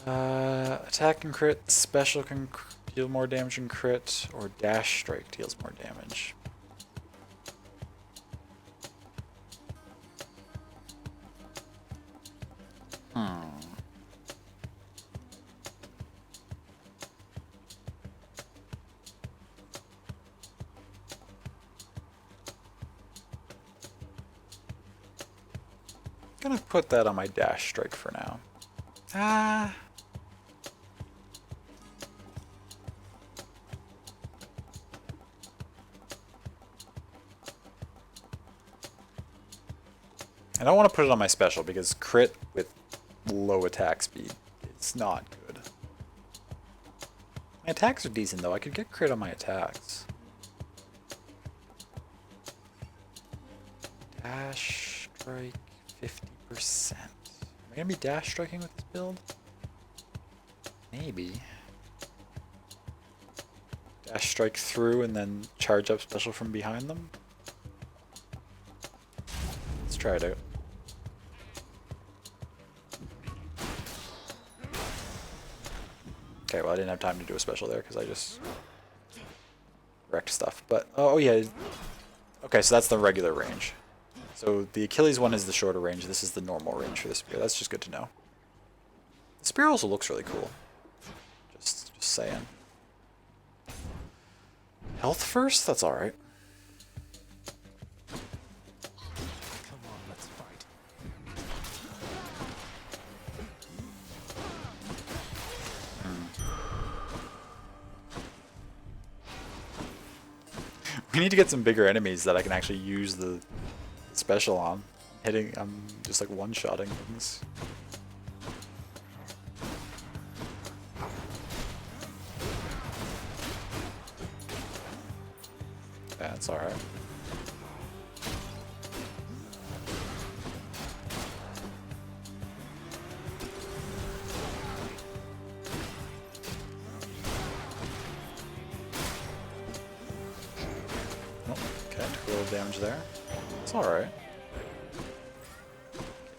Attack and crit, special can deal more damage and crit, or dash strike deals more damage. Gonna put that on my dash strike for now. Ah. I don't want to put it on my special because crit with low attack speed is not good. My attacks are decent though. I could get crit on my attacks. Dash strike 50%. Am I gonna be dash striking with this build? Maybe. Dash strike through and then charge up special from behind them? Let's try it out. Okay, well I didn't have time to do a special there because I just wrecked stuff. But, oh yeah. Okay, so that's the regular range. So the Achilles one is the shorter range. This is the normal range for the spear. That's just good to know. The spear also looks really cool. Just saying. Health first? That's alright. Come on, let's fight. We need to get some bigger enemies that I can actually use the special on. I'm just like one-shotting things. Yeah, it's alright. Oh, okay, took a little damage there. It's alright.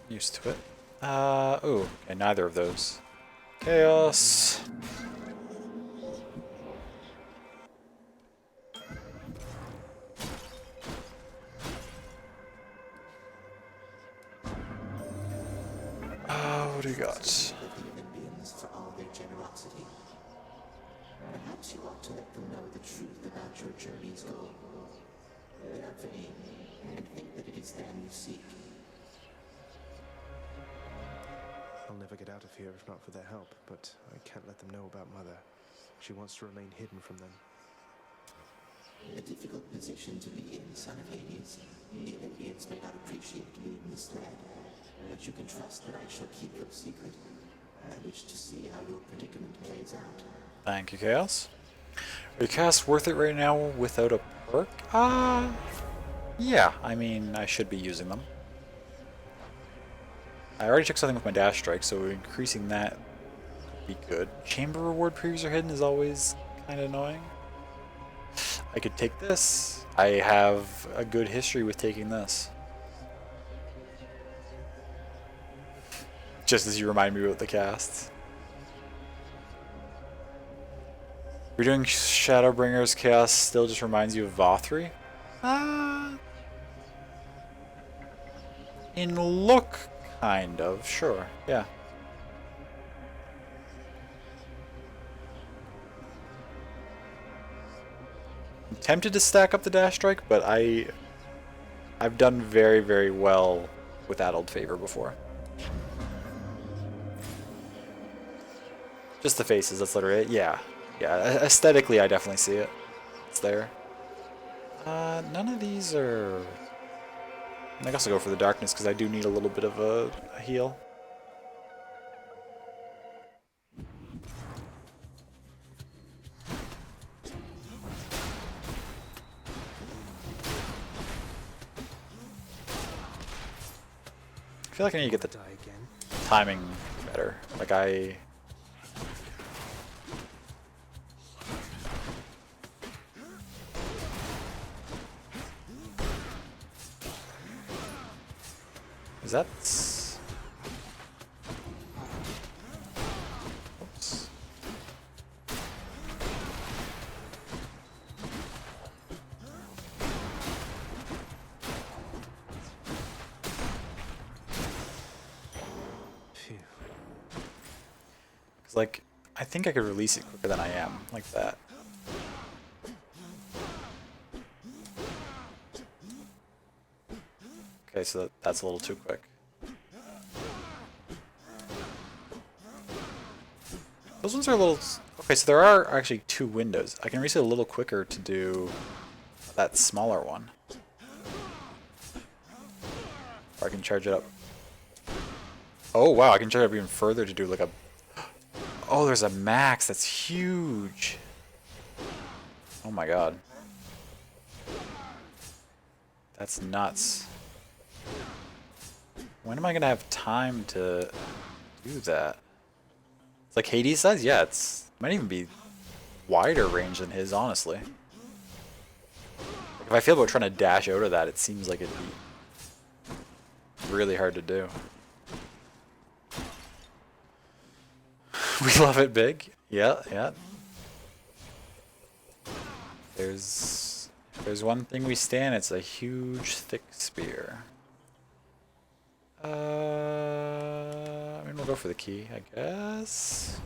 Used to it. Ooh, okay, neither of those. Chaos. What do you got? For all their generosity. Perhaps you ought to let them know the truth about your journey's goal. They are vain and think that it is them you seek. I'll never get out of here if not for their help, but I can't let them know about Mother. She wants to remain hidden from them. A difficult position to be in, son of Hades. The Olympians may not appreciate being misled, but you can trust that I shall keep your secret. I wish to see how your predicament plays out. Thank you, Chaos. Are your casts worth it right now without a perk? Yeah, I mean, I should be using them. I already took something with my dash strike, so increasing that would be good. Chamber reward previews are hidden is always kind of annoying. I could take this. I have a good history with taking this. Just as you remind me about the casts. Redoing Shadowbringer's Chaos still just reminds you of Vothri? In look, kind of, sure, yeah. I'm tempted to stack up the dash strike, but I've done very, very well with Addled Favor before. Just the faces, that's literally it. Yeah. Yeah, aesthetically I definitely see it. It's there. None of these are... I guess I'll go for the darkness because I do need a little bit of a heal. I feel like I need to get the timing better. Like Is that... Oops. Because, like, I think I could release it quicker than I am. Like that. Okay, so that's a little too quick. Those ones are a little... Okay, so there are actually 2 windows. I can reset a little quicker to do that smaller one. Or I can charge it up. Oh wow, I can charge it up even further to do like a... Oh, there's a max. That's huge. Oh my god. That's nuts. When am I gonna have time to do that? It's like Hades size? Yeah, it might even be wider range than his, honestly. Like if I feel about trying to dash out of that, it seems like it'd be really hard to do. We love it big. Yeah, yeah. There's one thing we stand, it's a huge thick spear. I mean, we'll go for the key, I guess.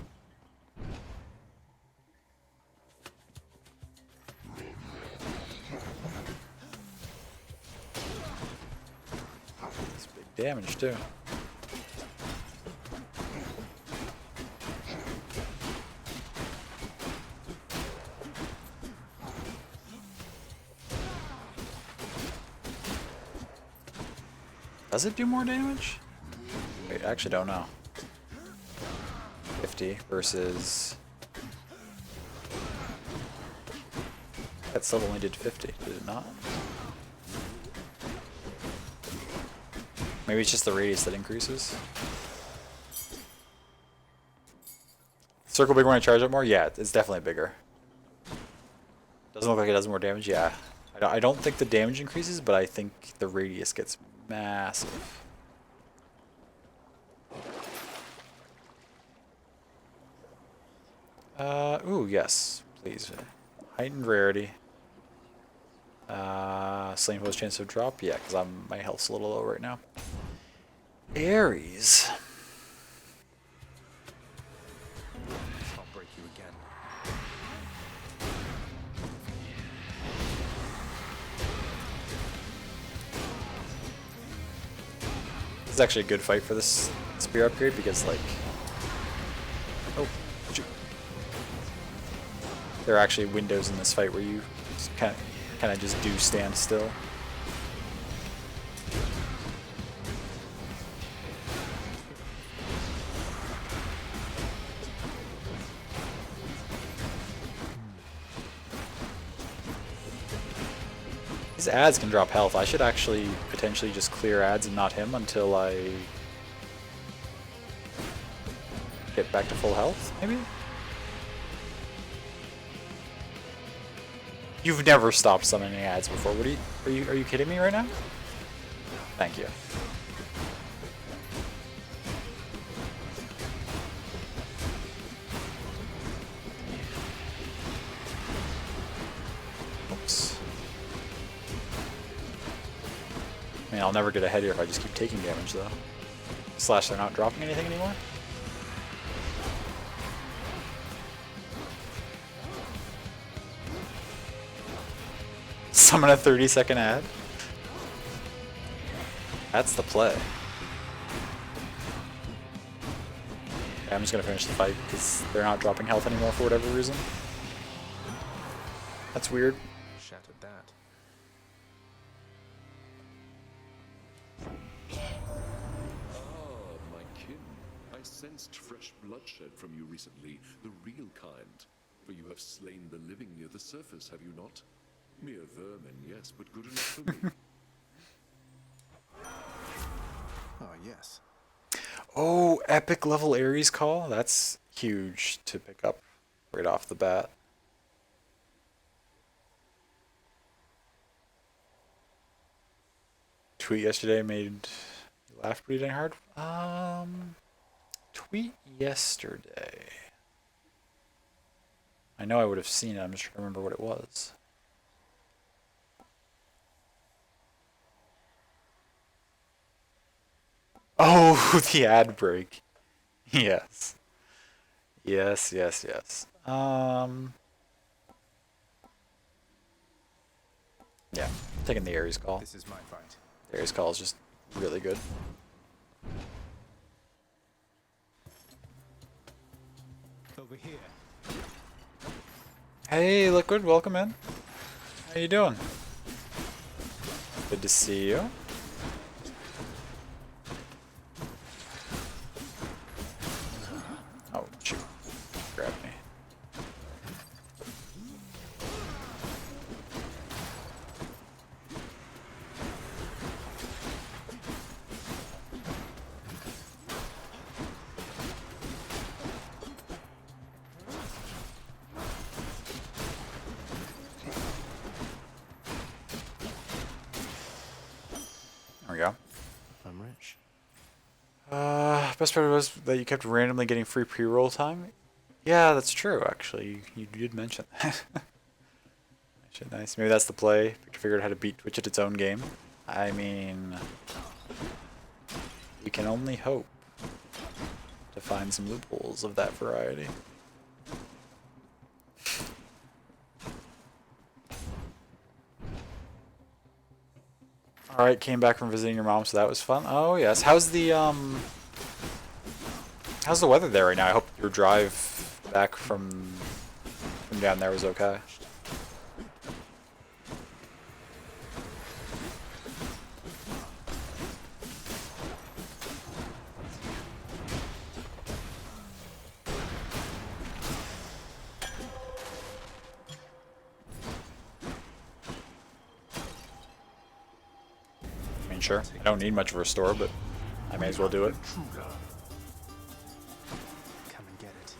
It's big damage too. Does it do more damage? Wait, I actually don't know. 50 versus... That still only did 50, did it not? Maybe it's just the radius that increases. Circle big when I charge up more? Yeah, it's definitely bigger. Doesn't look like it does more damage? Yeah. I don't think the damage increases, but I think the radius gets massive. Ooh, yes, please. Heightened rarity. Slain foe's chance of drop? Yeah, because my health's a little low right now. Ares. I'll break you again. This is actually a good fight for this spear upgrade because, like... Oh, shoot. There are actually windows in this fight where you kind of just do stand still. His ads can drop health. I should actually potentially just clear ads and not him until I get back to full health, maybe? You've never stopped summoning ads before. What are you kidding me right now? Thank you. Oops. I mean, I'll never get ahead here if I just keep taking damage, though. Slash, they're not dropping anything anymore? Summon a 30-second ad? That's the play. Okay, I'm just gonna finish the fight because they're not dropping health anymore for whatever reason. That's weird. Shattered that. Ah, my kin. I sensed fresh bloodshed from you recently, the real kind. For you have slain the living near the surface, have you not? Mere vermin, yes, but good enough for me. Oh, yes. Oh, epic level Ares call? That's huge to pick up right off the bat. Tweet yesterday made you laugh pretty dang hard. Tweet yesterday. I know I would have seen it, I'm just trying to remember what it was. Oh, the ad break. Yes. Yes, yes, yes. Yeah, taking the Ares call. This is my fight. The Ares call is just really good. Over here. Hey, Liquid, welcome in. How you doing? Good to see you. Oh, shoot. Grab me. There we go. I'm rich. Best part was that you kept randomly getting free pre-roll time. Yeah, that's true, actually. You did mention that. Nice. Maybe that's the play. Figured out how to beat Twitch at its own game. I mean, we can only hope to find some loopholes of that variety. Alright, came back from visiting your mom, so that was fun. Oh yes. How's the weather there right now? I hope your drive back from down there was okay. I mean, sure. I don't need much of a restore, but I may as well do it. Come and get it.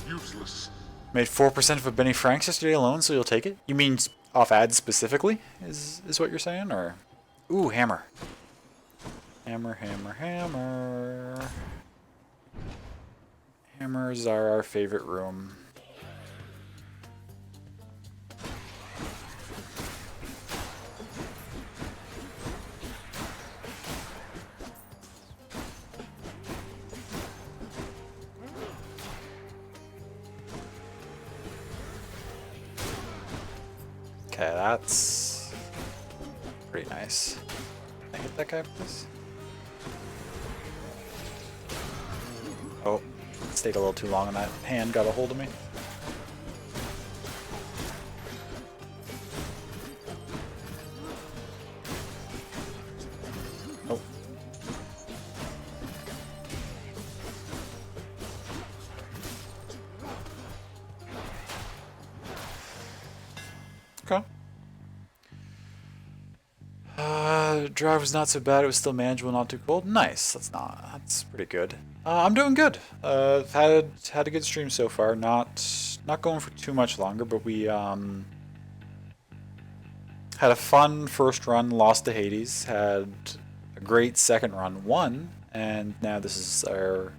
Useless. Made 4% of a Benny Franks yesterday alone, so you'll take it? You mean off ads specifically? Is what you're saying, or? Ooh, hammer. Hammer, hammer, hammer. Hammers are our favorite room. Okay, that's pretty nice. Can I hit that guy, please? Oh, stayed a little too long and that hand got a hold of me. Oh. Okay. Drive was not so bad. It was still manageable, not too cold. Nice. That's pretty good. I'm doing good. Had a good stream so far. Not going for too much longer, but we had a fun first run. Lost to Hades. Had a great second run. Won, and now this is our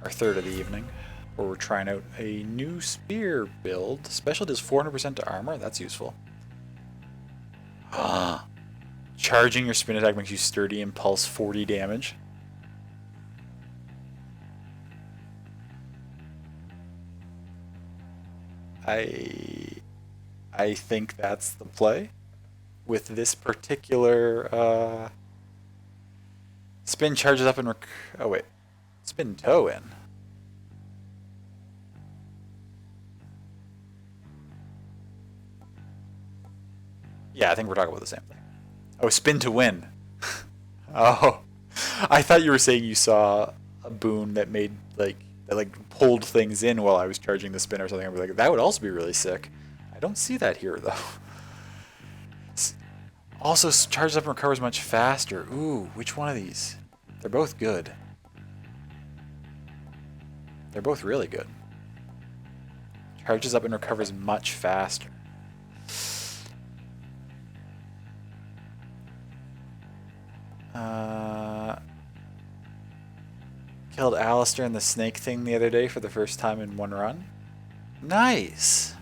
third of the evening, where we're trying out a new spear build. Special does 400% to armor. That's useful. Charging your spin attack makes you sturdy and pulse 40 damage. I think that's the play with this particular spin charges up and oh wait, spin toe in. Yeah, I think we're talking about the same thing. Oh, spin to win. Oh, I thought you were saying you saw a boon that made that pulled things in while I was charging the spin or something. I'd be like, that would also be really sick. I don't see that here though. Also, charges up and recovers much faster. Ooh, which one of these? They're both good. They're both really good. Charges up and recovers much faster. Killed Alistair in the snake thing the other day for the first time in one run. Nice!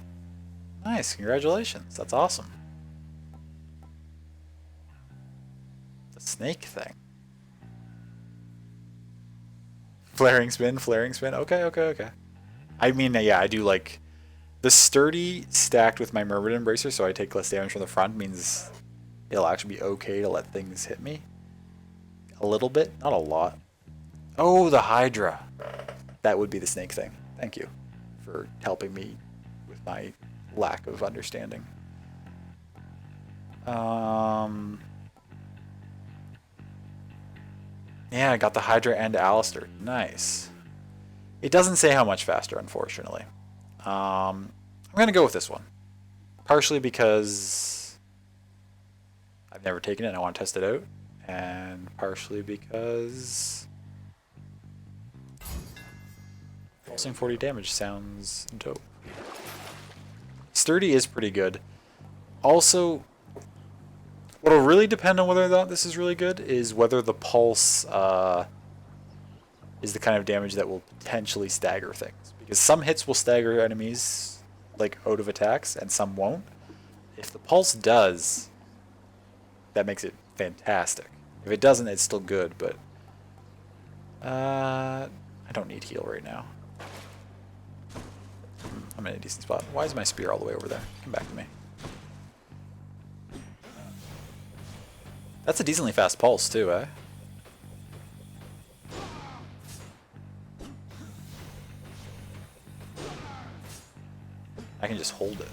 Nice, congratulations. That's awesome. The snake thing. Flaring spin, flaring spin. Okay, okay, okay. I mean, yeah, I do like the sturdy stacked with my Myrmid Embracer, so I take less damage from the front, means it'll actually be okay to let things hit me. A little bit, not a lot. Oh, the Hydra. That would be the snake thing. Thank you for helping me with my lack of understanding. Yeah, I got the Hydra and Alistair. Nice. It doesn't say how much faster, unfortunately. I'm going to go with this one. Partially because I've never taken it and I want to test it out. And partially because pulsing 40 damage sounds dope. Sturdy is pretty good. Also, what'll really depend on whether or not this is really good is whether the pulse is the kind of damage that will potentially stagger things. Because some hits will stagger enemies like out of attacks and some won't. If the pulse does, that makes it fantastic. If it doesn't, it's still good, but I don't need heal right now. I'm in a decent spot. Why is my spear all the way over there? Come back to me. That's a decently fast pulse too, eh? I can just hold it.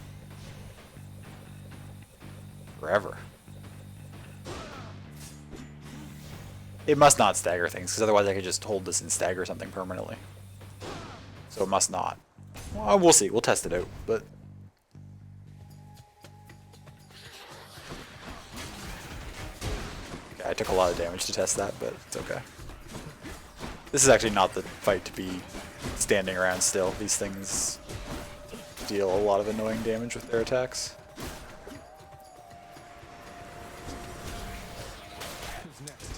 Forever. It must not stagger things, because otherwise I could just hold this and stagger something permanently. So it must not. Well, we'll see. We'll test it out, but... Okay, I took a lot of damage to test that, but it's okay. This is actually not the fight to be standing around still. These things deal a lot of annoying damage with their attacks. Who's next?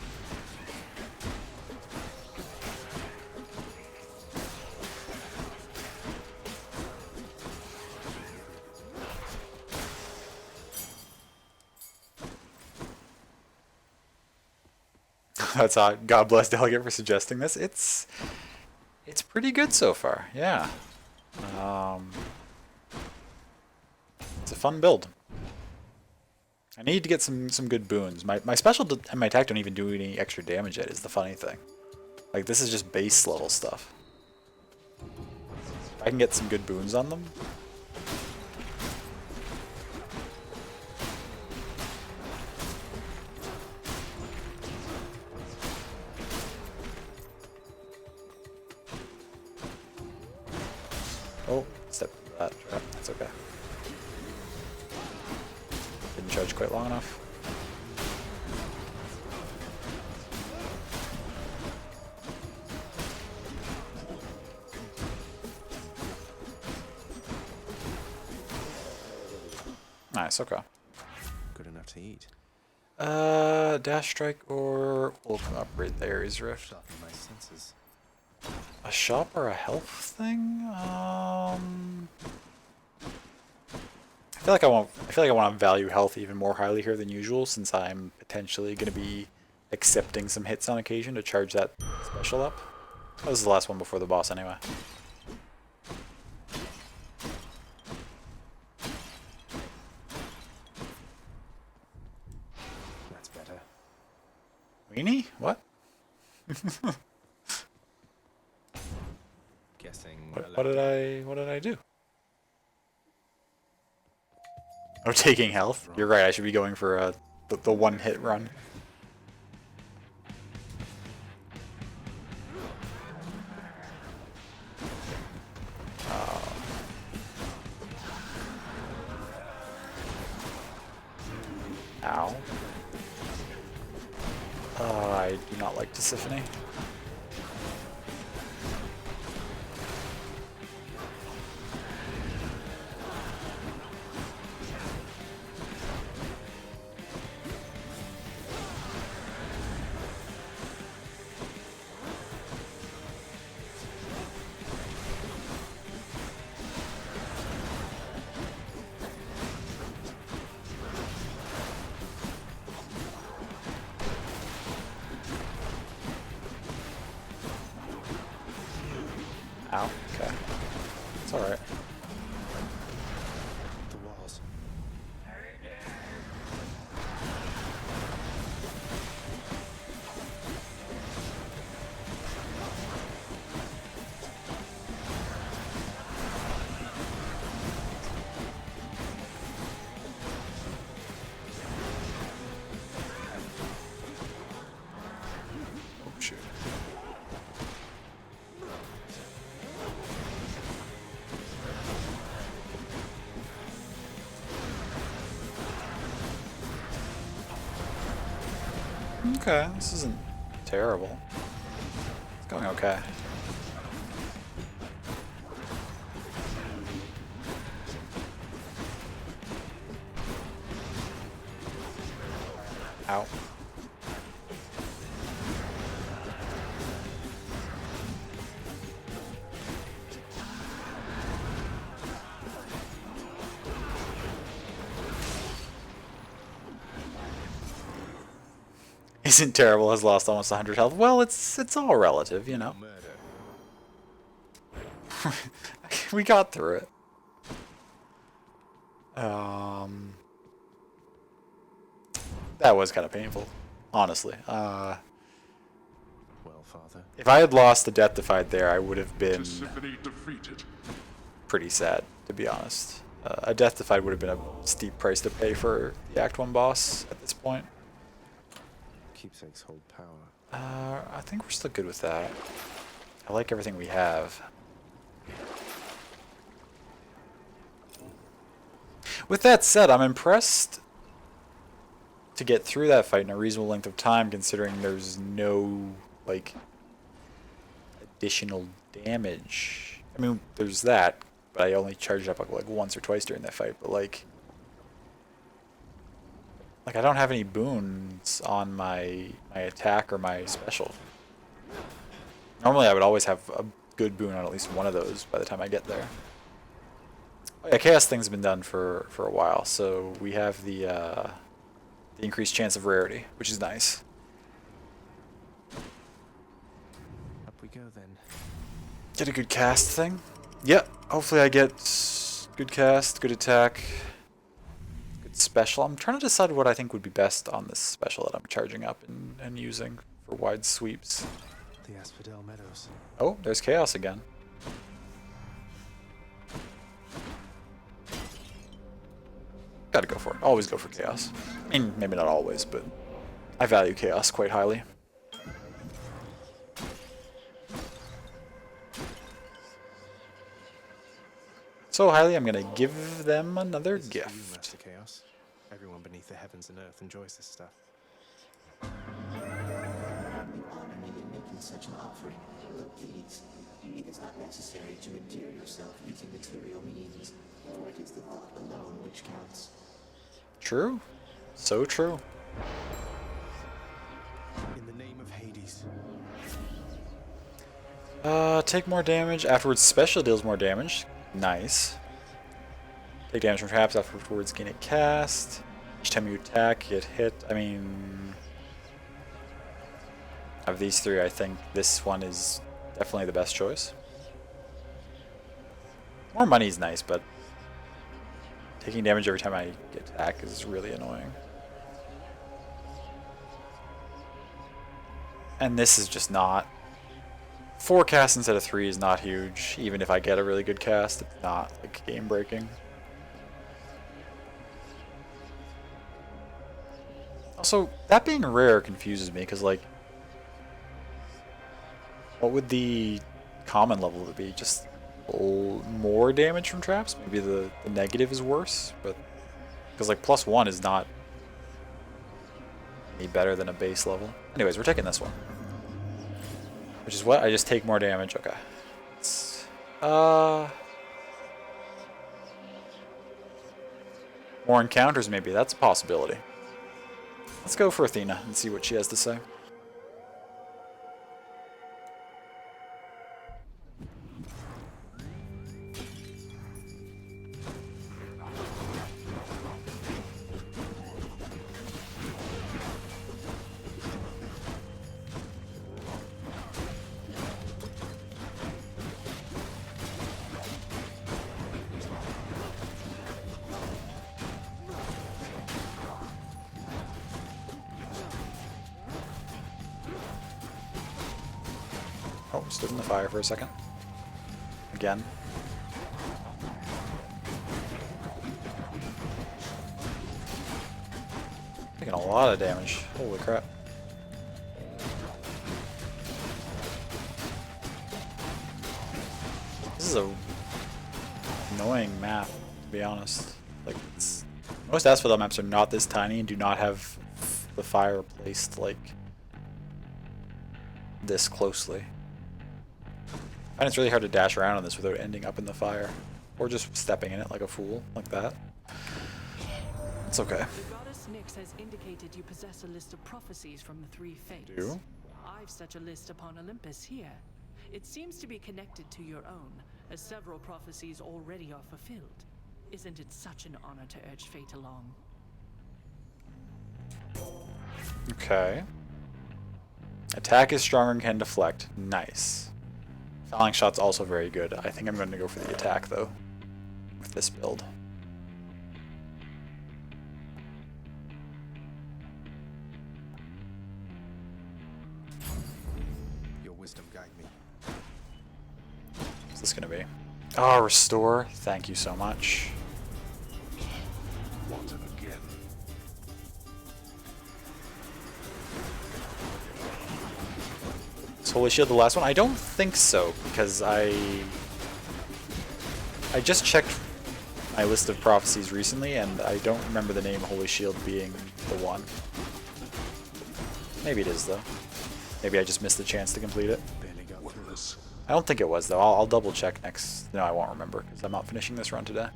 That's odd. God bless Delegate for suggesting this. It's pretty good so far. Yeah. It's a fun build. I need to get some good boons. My special and my attack don't even do any extra damage yet, is the funny thing. Like, this is just base level stuff. If I can get some good boons on them. Oh, step into that trap. That's okay. Didn't charge quite long enough. Nice, okay. Good enough to eat. Dash strike or ultimate upgrade there is Rift. Sharpen my senses. A shop or a health thing? I feel like I want to value health even more highly here than usual, since I'm potentially going to be accepting some hits on occasion to charge that special up. That was the last one before the boss anyway. That's better. Weenie? What? Guessing. What did I do? Oh, taking health? You're right, I should be going for the one hit run. Ow. I do not like Tisiphone. Ow. Okay. It's alright. The walls. Oh, shoot. Okay, this isn't terrible. It's going okay. Ow. Isn't terrible, has lost almost 100 health. Well, it's all relative, you know. We got through it. That was kind of painful, honestly. Well, Father. If I had lost the Death Defied there, I would have been Tisiphone defeated. pretty sad, to be honest. A Death Defied would have been a steep price to pay for the Act 1 boss at this point. Keepsakes hold power. I think we're still good with that. I like everything we have. With that said, I'm impressed to get through that fight in a reasonable length of time, considering there's no, like, additional damage. I mean, there's that, but I only charged up like once or twice during that fight, but like I don't have any boons on my attack or my special. Normally I would always have a good boon on at least one of those by the time I get there. Oh yeah, chaos thing's been done for a while, so we have the increased chance of rarity, which is nice. Up we go then. Get a good cast thing. Yep, hopefully I get good cast, good attack, good special. I'm trying to decide what I think would be best on this special that I'm charging up and using for wide sweeps. The Asphodel Meadows. Oh, there's chaos again. Gotta go for it. Always go for chaos. I mean, maybe not always, but I value chaos quite highly. So highly, I'm gonna give them another This is for you, gift. Master Chaos. Everyone beneath the heavens and earth enjoys this stuff. You honor me in making such an offering, but please, it is not necessary to endear yourself using material means, for it is the thought alone which counts. True. So true. In the name of Hades. Take more damage. Afterwards, special deals more damage. Nice. Take damage from traps. Afterwards, gain a cast. Each time you attack, get hit. I mean, of these three, I think this one is definitely the best choice. More money is nice, but taking damage every time I get attack is really annoying. And this is just not. 4 casts instead of 3 is not huge. Even if I get a really good cast, it's not like game breaking. Also, that being rare confuses me because, like, what would the common level of it be? Just more damage from traps? Maybe the negative is worse, but because like +1 is not any better than a base level. Anyways, we're taking this one. Which is what? I just take more damage. Okay. More encounters maybe. That's a possibility. Let's go for Athena and see what she has to say. Stood in the fire for a second. Again. Taking a lot of damage. Holy crap. This is a annoying map, to be honest. Like, it's most Asphodel maps are not this tiny and do not have the fire placed like this closely. And it's really hard to dash around on this without ending up in the fire. Or just stepping in it like a fool, like that. It's okay. The goddess Nyx has indicated you possess a list of prophecies from the three fates. Do? I've such a list upon Olympus here. It seems to be connected to your own, as several prophecies already are fulfilled. Isn't it such an honor to urge fate along? Okay. Attack is stronger and can deflect. Nice. Fouling shot's also very good. I think I'm going to go for the attack, though, with this build. Your wisdom guide me. What's this going to be? Oh, restore. Thank you so much. What again? Is Holy Shield the last one? I don't think so, because I just checked my list of prophecies recently, and I don't remember the name Holy Shield being the one. Maybe it is, though. Maybe I just missed the chance to complete it. I don't think it was, though. I'll double check next. No, I won't remember, because I'm not finishing this run today.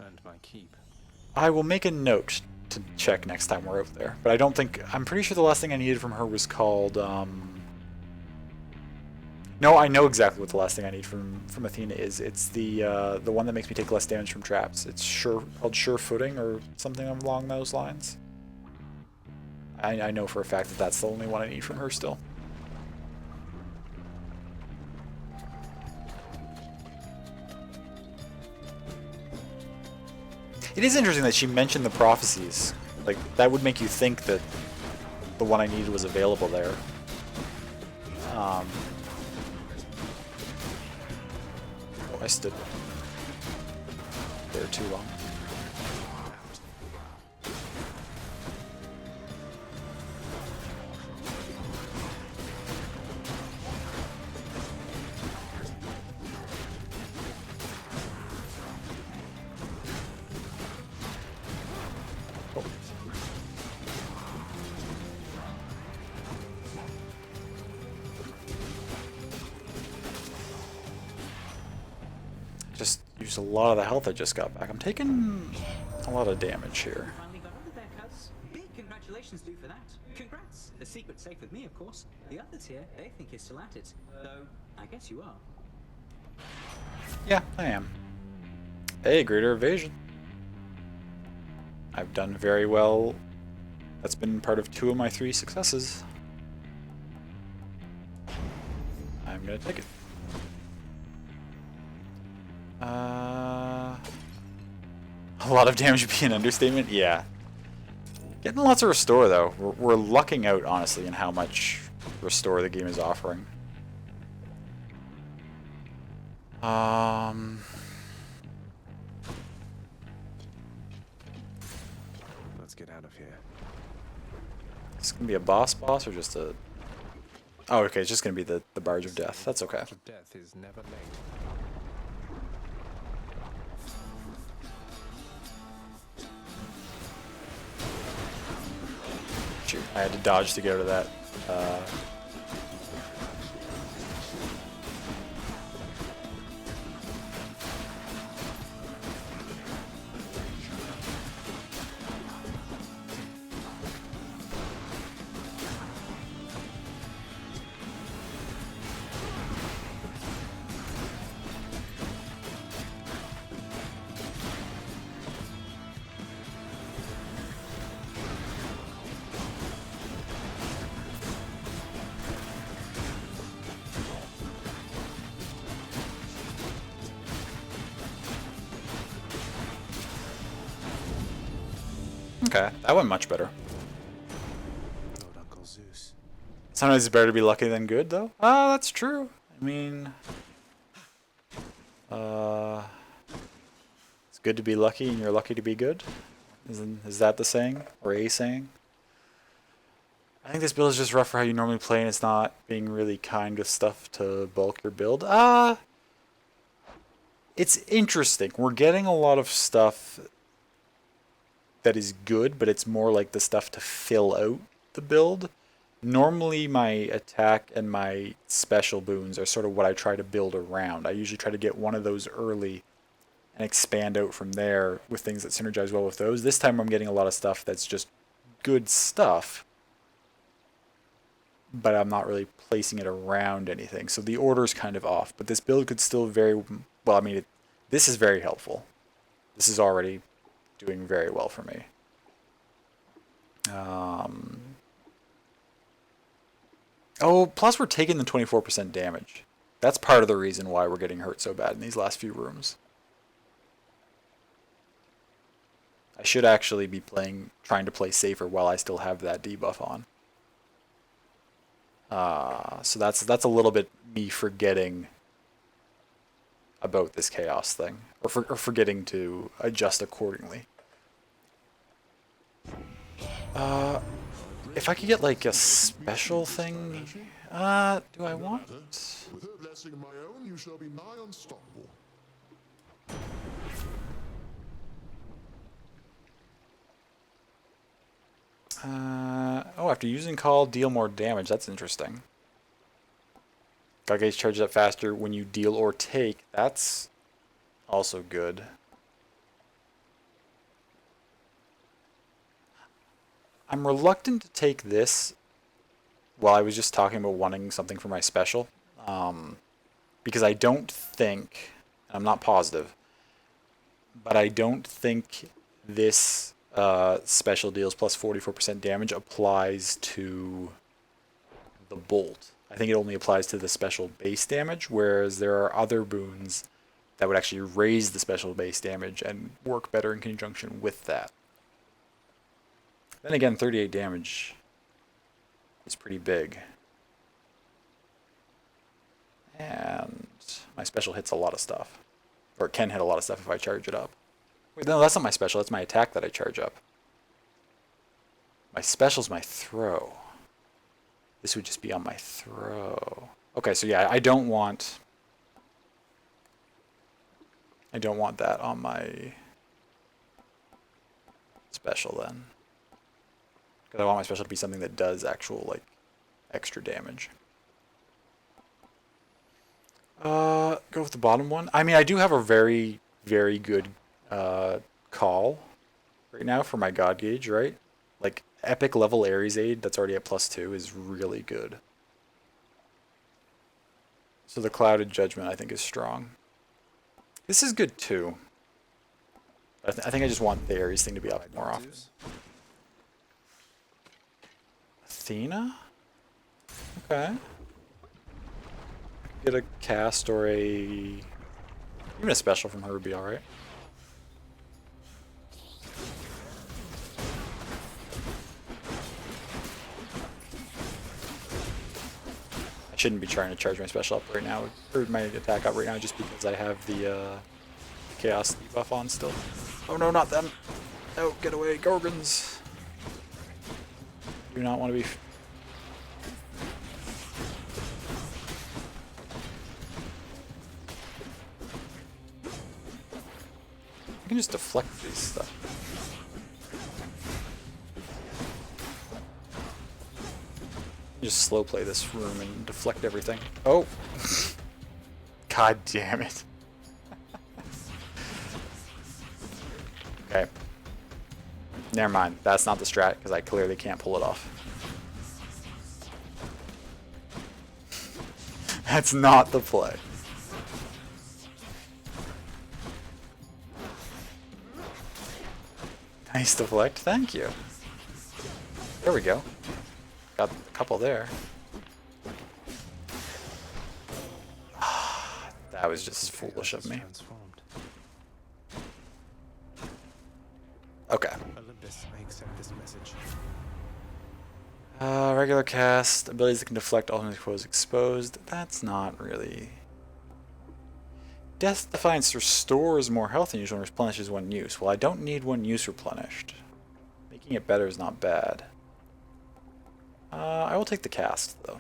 And my keep. I will make a note to check next time we're out there. But I don't think... I'm pretty sure the last thing I needed from her was called... No, I know exactly what the last thing I need from Athena is. It's the one that makes me take less damage from traps. It's called Sure Footing or something along those lines. I know for a fact that that's the only one I need from her still. It is interesting that she mentioned the prophecies. Like, that would make you think that the one I needed was available there. Oh, I stood there too long. Just used a lot of the health I just got back. I'm taking a lot of damage here. Finally got over there, cuz. Big congratulations to you for that. Congrats. The secret's safe with me, of course. The others here, they think you're still at it. Though, I guess you are. Yeah, I am. Hey, greater evasion. I've done very well. That's been part of 2 of my 3 successes. I'm gonna take it. A lot of damage would be an understatement? Yeah. Getting lots of restore, though. We're lucking out, honestly, in how much restore the game is offering. Let's get out of here. Is this gonna be a boss or just a... Oh, okay, it's just gonna be the Barge of Death. That's okay. Barge of Death is never late. Shoot, I had to dodge to get out of that. Okay, that went much better. Lord Uncle Zeus. Sometimes it's better to be lucky than good, though. Ah, that's true. I mean, it's good to be lucky and you're lucky to be good. Is that the saying? Or a saying? I think this build is just rough for how you normally play, and it's not being really kind with stuff to bulk your build. It's interesting. We're getting a lot of stuff that is good, but it's more like the stuff to fill out the build. Normally my attack and my special boons are sort of what I try to build around. I usually try to get one of those early and expand out from there with things that synergize well with those. This time I'm getting a lot of stuff that's just good stuff, but I'm not really placing it around anything. So the order's kind of off, but this build could still well, I mean, this is very helpful. This is already doing very well for me. Oh, plus we're taking the 24% damage. That's part of the reason why we're getting hurt so bad in these last few rooms. I should actually be trying to play safer while I still have that debuff on. So that's a little bit me forgetting about this chaos thing, or forgetting to adjust accordingly. If I could get like a special thing, do I want? With her blessing of my own, you shall be nigh unstoppable. Oh, after using call, deal more damage. That's interesting. God gauge charges up faster when you deal or take. That's also good. I'm reluctant to take this while I was just talking about wanting something for my special. Because I don't think, I'm not positive, but I don't think this special deals plus 44% damage applies to the bolt. I think it only applies to the special base damage, whereas there are other boons that would actually raise the special base damage and work better in conjunction with that. Then again, 38 damage is pretty big. And my special hits a lot of stuff. Or it can hit a lot of stuff if I charge it up. Wait, no, that's not my special, that's my attack that I charge up. My special's my throw. This would just be on my throw. Okay, so yeah, I don't want that on my special then. Because I want my special to be something that does actual, like, extra damage. Go with the bottom one. I mean, I do have a very, very good call right now for my God Gauge, right? Like, epic level Ares Aid that's already at +2 is really good. So the Clouded Judgment, I think, is strong. This is good, too. I think I just want the Ares thing to be up more often. Athena? Okay. Get a cast or even a special from her would be alright. I shouldn't be trying to charge my special up right now, or my attack up right now, just because I have the chaos debuff on still. Oh no, not them! No, get away, Gorgons! Do not want to be. I can just deflect these stuff. Just slow play this room and deflect everything. Oh! God damn it. Okay. Never mind. That's not the strat, because I clearly can't pull it off. That's not the play. Nice deflect. Thank you. There we go. Got a couple there. That was just foolish of me. Okay. Olympus, I accept this message. Regular cast, abilities that can deflect ultimate foes exposed. That's not really... Death Defiance restores more health than usual and replenishes one use. Well, I don't need one use replenished. Making it better is not bad. I will take the cast, though.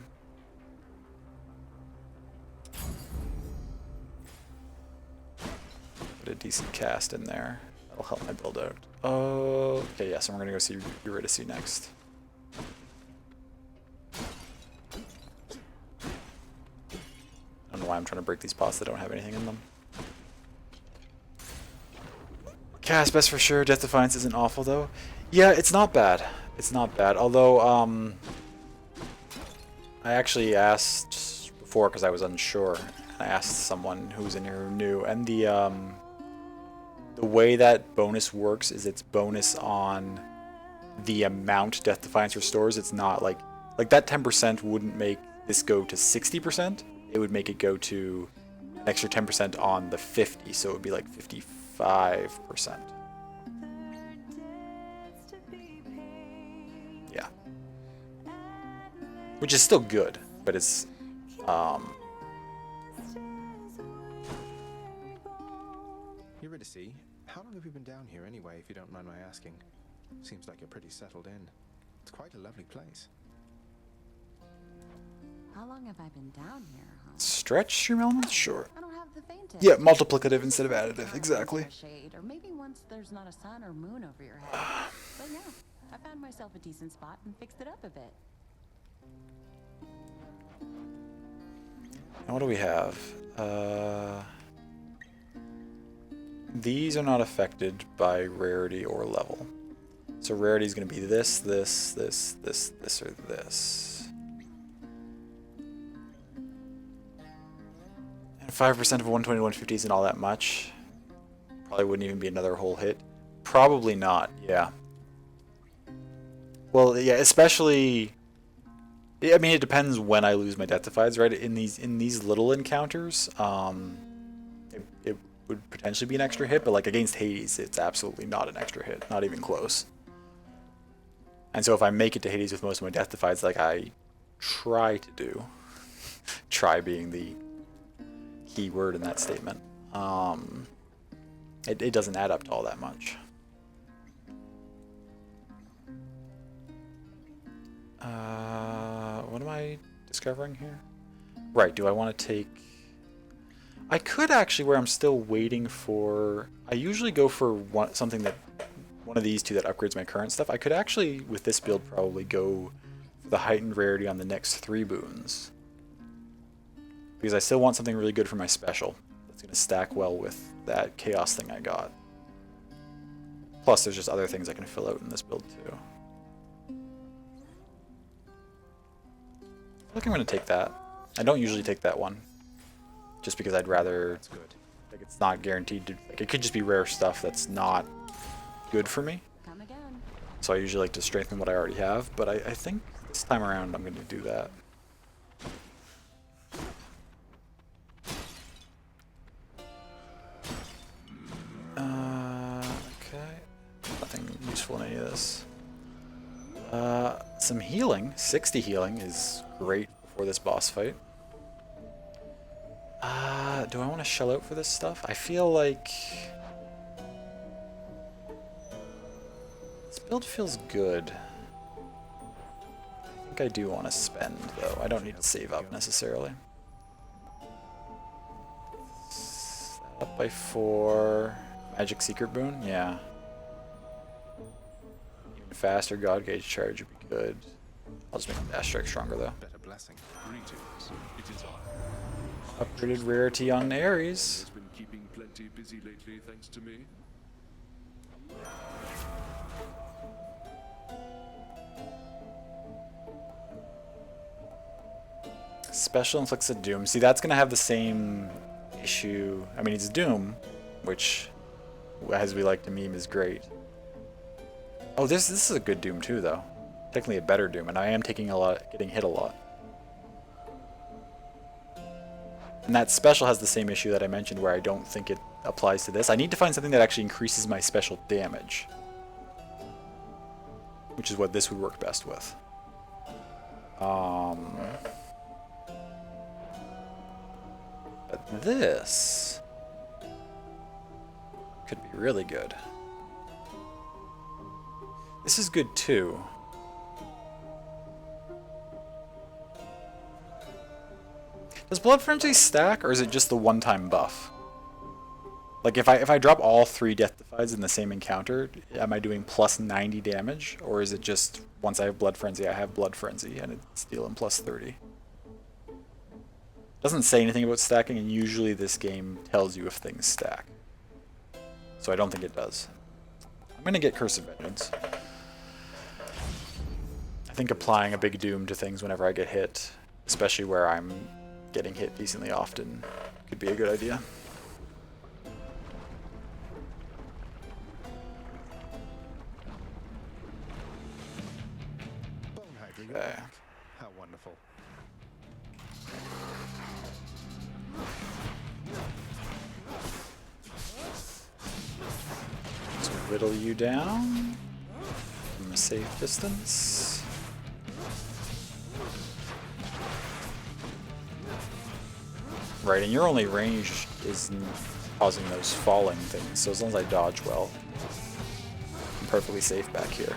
Put a decent cast in there. That'll help my build out. Oh, okay, yes, and we're gonna go see Odyssey next. I don't know why I'm trying to break these pots that don't have anything in them. Cast best for sure. Death Defiance isn't awful though. Yeah, it's not bad. It's not bad. Although, I actually asked before because I was unsure. I asked someone who was in here who knew, and the way that bonus works is it's bonus on the amount Death Defiance restores. It's not like that 10% wouldn't make this go to 60%. It would make it go to an extra 10% on the 50, so it would be like 55%. Yeah. Which is still good, but it's Odyssey, how long have you been down here anyway, if you don't mind my asking? Seems like you're pretty settled in. It's quite a lovely place. How long have I been down here, huh? Stretch stream elements? Sure. I don't have the faintest. Yeah, multiplicative instead of additive, exactly. Shade, or maybe once there's not a sun or moon over your head. But yeah, I found myself a decent spot and fixed it up a bit. And what do we have? These are not affected by rarity or level. So rarity is going to be this, or this. And 5% of 120 to 150 isn't all that much. Probably wouldn't even be another whole hit. Probably not, yeah. Well, yeah, especially... I mean, it depends when I lose my Death Defiance, right? In these little encounters, it would potentially be an extra hit, but like against Hades, it's absolutely not an extra hit, not even close. And so if I make it to Hades with most of my Death Defiance, like I try to do, try being the key word in that statement, it doesn't add up to all that much. What am I discovering here? Right, do I want to take... I could actually, where I'm still waiting for... I usually go for something that... one of these two that upgrades my current stuff. I could actually, with this build, probably go for the heightened rarity on the next 3 boons. Because I still want something really good for my special. That's going to stack well with that chaos thing I got. Plus, there's just other things I can fill out in this build, too. I think I'm going to take that. I don't usually take that one. Just because I'd rather... That's good. Like, it's not guaranteed to... Like, it could just be rare stuff that's not good for me. Come again. So I usually like to strengthen what I already have, but I think this time around I'm going to do that. Okay. Nothing useful in any of this. Some healing. 60 healing is great before this boss fight. Do I want to shell out for this stuff? I feel like... This build feels good. I think I do want to spend, though. I don't need to save up, necessarily. Up by 4. Magic Secret Boon? Yeah. Even faster God Gauge charge would be good. I'll just make the Dash Strike stronger, though. Better blessing. Greetings. It is I. Upgraded rarity on Ares. Has been keeping plenty busy lately, thanks to me. Special inflicts a Doom. See, that's going to have the same issue. I mean, it's Doom, which, as we like to meme, is great. Oh, this is a good Doom, too, though. Technically a better Doom, and I am taking a lot, getting hit a lot. And that special has the same issue that I mentioned where I don't think it applies to this. I need to find something that actually increases my special damage. Which is what this would work best with. But this could be really good. This is good too. Does Blood Frenzy stack, or is it just the one-time buff? Like if I drop all 3 Death Defies in the same encounter, am I doing plus 90 damage, or is it just once I have Blood Frenzy, I have Blood Frenzy and it's dealing plus 30? Doesn't say anything about stacking, and usually this game tells you if things stack. So I don't think it does. I'm gonna get Curse of Vengeance. I think applying a big doom to things whenever I get hit, especially where I'm getting hit decently often, could be a good idea. Okay. How wonderful. So whittle you down from a safe distance. Right, and your only range is causing those falling things, so as long as I dodge well, I'm perfectly safe back here.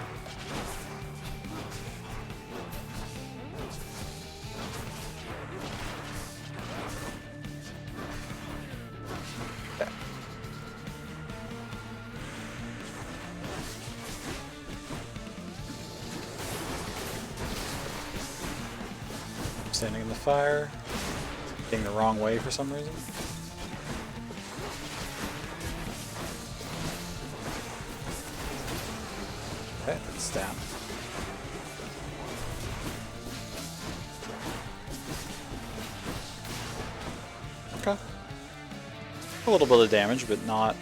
Okay. Standing in the fire. The wrong way for some reason. Okay, that's down. Okay. A little bit of damage, but not...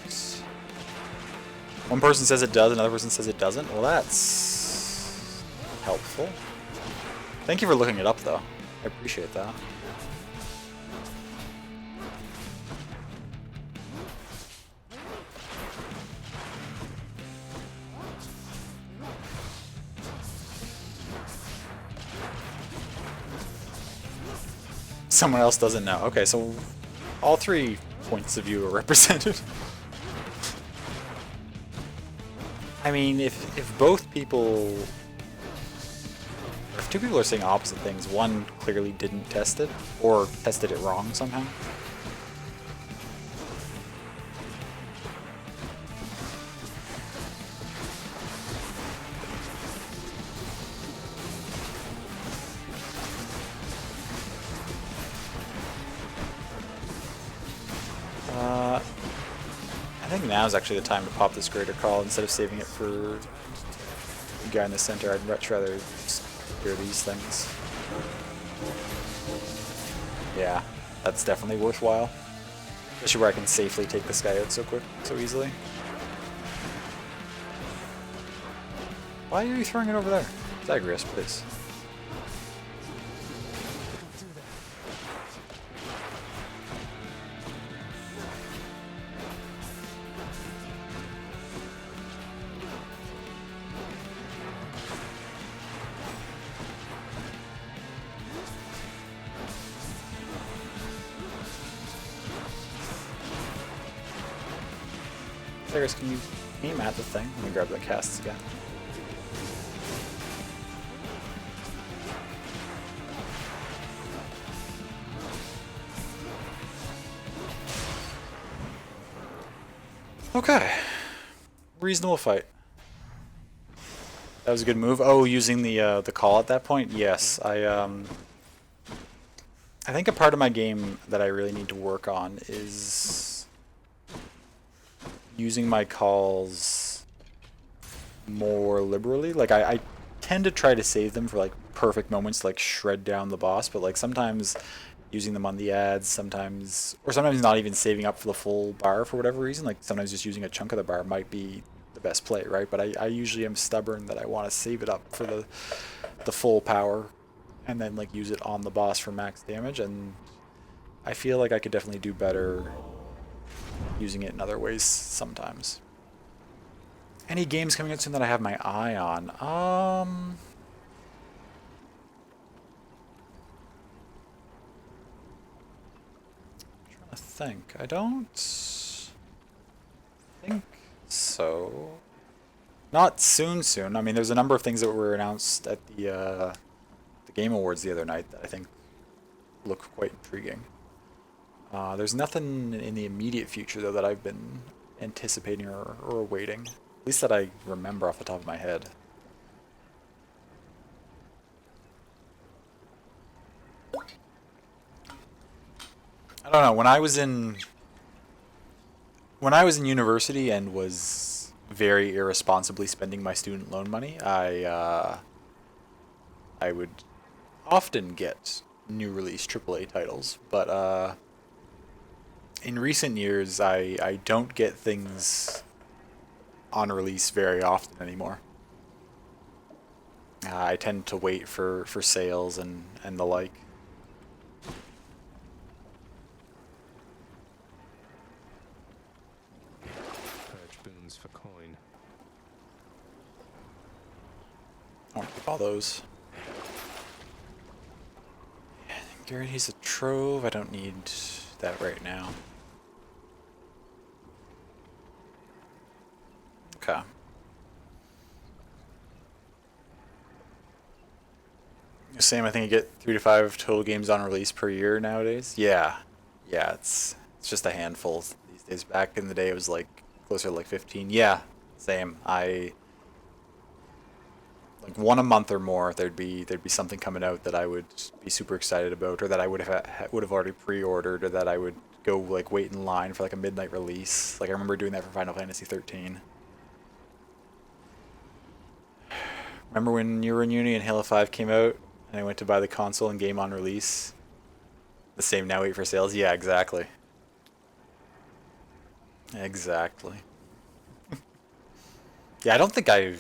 One person says it does, another person says it doesn't. Well, that's helpful. Thank you for looking it up, though. I appreciate that. Someone else doesn't know. Okay, so all 3 points of view are represented. I mean, if both people... If 2 people are saying opposite things, one clearly didn't test it, or tested it wrong somehow. I think now is actually the time to pop this Greater Call instead of saving it for the guy in the center. I'd much rather clear these things. Yeah, that's definitely worthwhile. Especially where I can safely take this guy out so easily. Why are you throwing it over there? Zagreus, please. Zagreus, can you aim at the thing? Let me grab the casts again. Okay. Reasonable fight. That was a good move. Oh, using the call at that point? Yes. I think a part of my game that I really need to work on is using my calls more liberally. Like I tend to try to save them for like perfect moments to like shred down the boss, but like sometimes using them on the ads, sometimes not even saving up for the full bar for whatever reason. Like sometimes just using a chunk of the bar might be the best play, right? But I usually am stubborn that I want to save it up for the full power and then like use it on the boss for max damage, and I feel like I could definitely do better using it in other ways sometimes. Any games coming out soon that I have my eye on? think. I don't think so. Not soon. I mean, there's a number of things that were announced at the Game Awards the other night that I think look quite intriguing. There's nothing in the immediate future, though, that I've been anticipating or awaiting. At least that I remember off the top of my head. I don't know. When I was in university and was very irresponsibly spending my student loan money, I would often get new release AAA titles, but in recent years I don't get things on release very often anymore. I tend to wait for sales and the like. Purge boons for coin. I want to keep all those. Guarantees a trove. I don't need that right now. Okay. Same, I think you get 3 to 5 total games on release per year nowadays. Yeah, it's just a handful these days. Back in the day, it was like closer to like 15. Yeah, same. Like one a month or more. There'd be something coming out that I would be super excited about, or that I would have already pre-ordered, or that I would go like wait in line for like a midnight release. Like I remember doing that for Final Fantasy 13. Remember when you were in uni and Halo 5 came out, and I went to buy the console and game on release? The same now, wait for sales? Yeah, exactly. Exactly. Yeah, I don't think I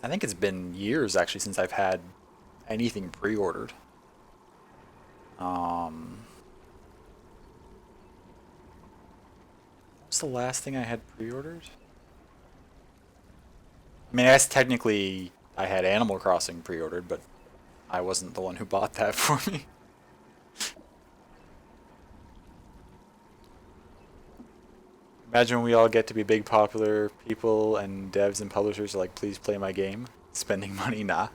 think it's been years, actually, since I've had anything pre-ordered. What was the last thing I had pre-ordered? I mean, I guess technically I had Animal Crossing pre-ordered, but I wasn't the one who bought that for me. Imagine when we all get to be big popular people and devs and publishers are like, please play my game. Spending money, nah.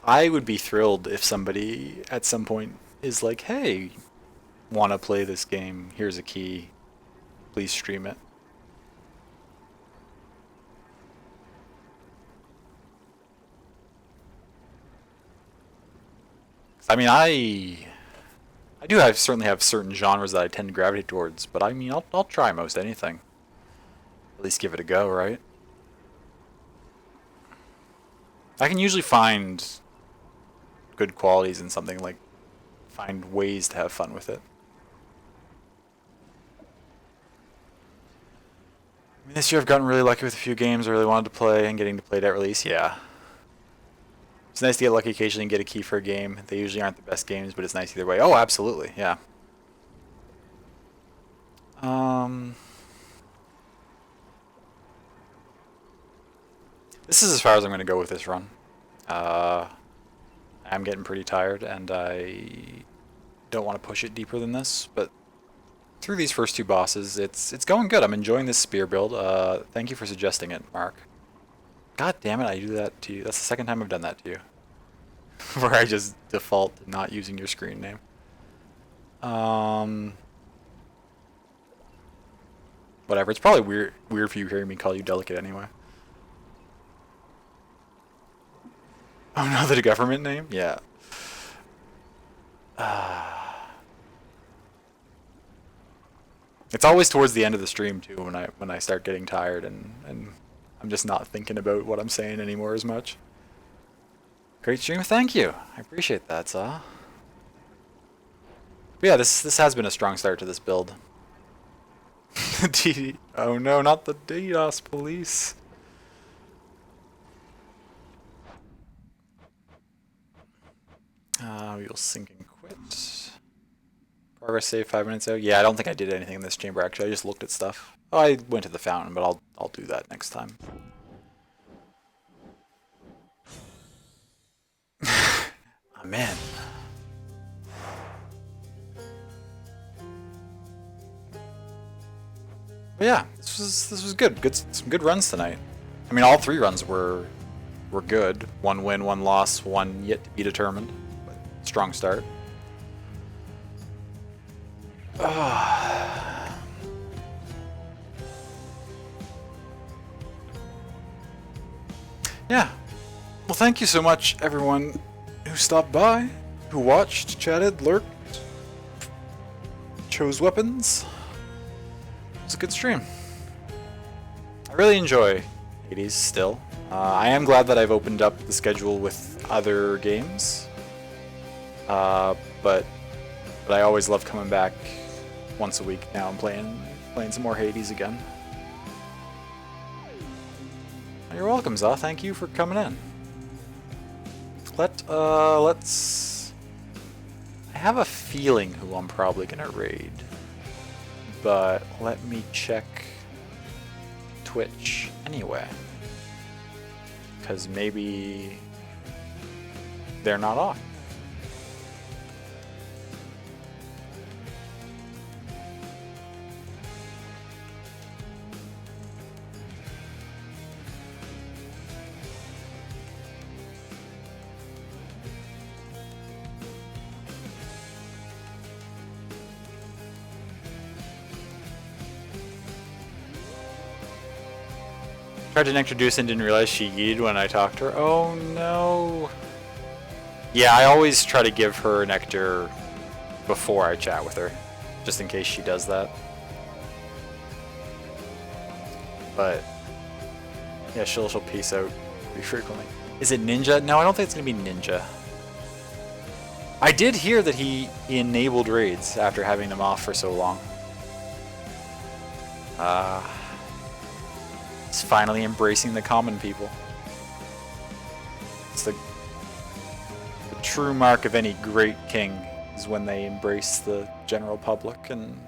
I would be thrilled if somebody at some point is like, hey, wanna play this game, here's a key, please stream it. I mean, I do certainly have certain genres that I tend to gravitate towards, but I mean, I'll try most anything. At least give it a go, right? I can usually find good qualities in something, like find ways to have fun with it. I mean, this year I've gotten really lucky with a few games I really wanted to play, and getting to play it at release, yeah. It's nice to get lucky occasionally and get a key for a game. They usually aren't the best games, but it's nice either way. Oh, absolutely, yeah. This is as far as I'm going to go with this run. I'm getting pretty tired, and I don't want to push it deeper than this, but through these first 2 bosses, it's going good. I'm enjoying this spear build. Thank you for suggesting it, Mark. God damn it, I do that to you. That's the second time I've done that to you. Where I just default to not using your screen name. Whatever, it's probably weird for you hearing me call you delicate anyway. Oh no, the government name? Yeah. It's always towards the end of the stream too, when I start getting tired and I'm just not thinking about what I'm saying anymore as much. Great stream, thank you. I appreciate that, Saw. But yeah, this has been a strong start to this build. Oh no, not the DDoS police. We will sync and quit. Progress save 5 minutes out. Yeah, I don't think I did anything in this chamber actually. I just looked at stuff. Oh, I went to the fountain, but I'll do that next time. Amen. But yeah, this was good. Some good runs tonight. I mean, all 3 runs were good. 1 win, 1 loss, 1 yet to be determined. But strong start. Yeah. Well, thank you so much, everyone who stopped by, who watched, chatted, lurked, chose weapons. It was a good stream. I really enjoy Hades still. I am glad that I've opened up the schedule with other games. But I always love coming back once a week now and playing some more Hades again. You're welcome, Za. Thank you for coming in. Let's. I have a feeling who I'm probably gonna raid, but let me check Twitch anyway, because maybe they're not on. Tried to introduce and didn't realize she yeeted when I talked to her. Oh no. Yeah, I always try to give her nectar before I chat with her, just in case she does that. But yeah, she'll peace out pretty frequently. Is it Ninja? No, I don't think it's gonna be Ninja. I did hear that he enabled raids after having them off for so long. He's finally embracing the common people. It's the true mark of any great king is when they embrace the general public and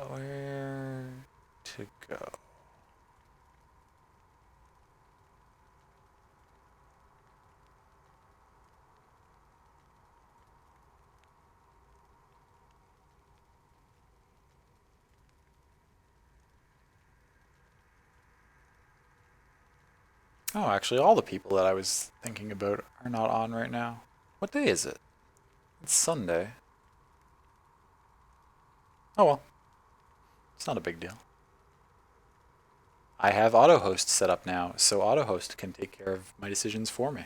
where to go? Oh, actually, all the people that I was thinking about are not on right now. What day is it? It's Sunday. Oh well. It's not a big deal. I have AutoHost set up now, so AutoHost can take care of my decisions for me.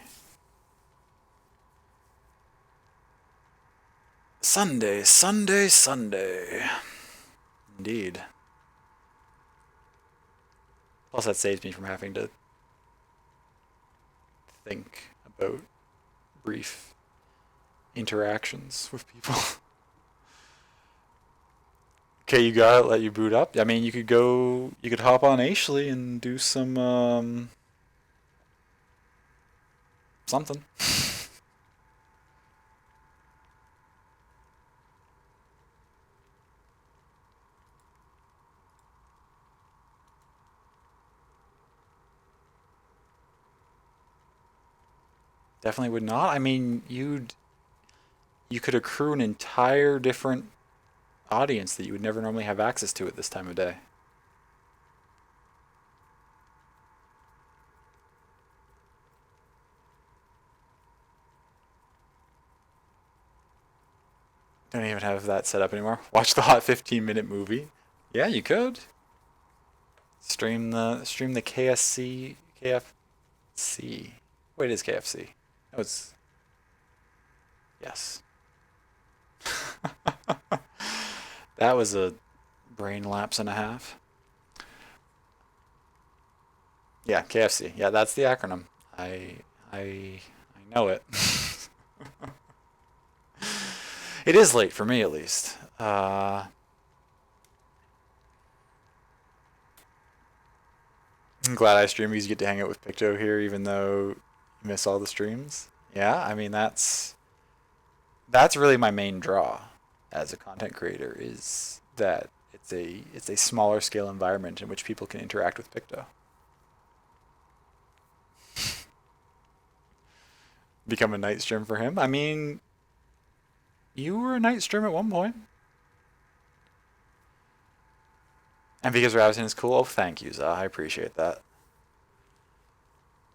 Sunday, Sunday, Sunday. Indeed. Plus that saves me from having to think about brief interactions with people. Okay, you got it, let you boot up. I mean, you could hop on Ashley and do some, something. Definitely would not. I mean, you could accrue an entire different audience that you would never normally have access to at this time of day. Don't even have that set up anymore. Watch the hot 15-minute movie. Yeah, you could. Stream the KFC. Wait, it is KFC. No, it's yes. That was a brain lapse and a half. Yeah, KFC. Yeah, that's the acronym. I know it. It is late for me, at least. I'm glad I stream because you get to hang out with Picto here, even though you miss all the streams. Yeah, I mean that's really my main draw as a content creator, is that it's a smaller scale environment in which people can interact with Picto. become a night strim for him. I mean, you were a night strim at one point. And because Ravison is cool, oh, thank you, Zah. I appreciate that.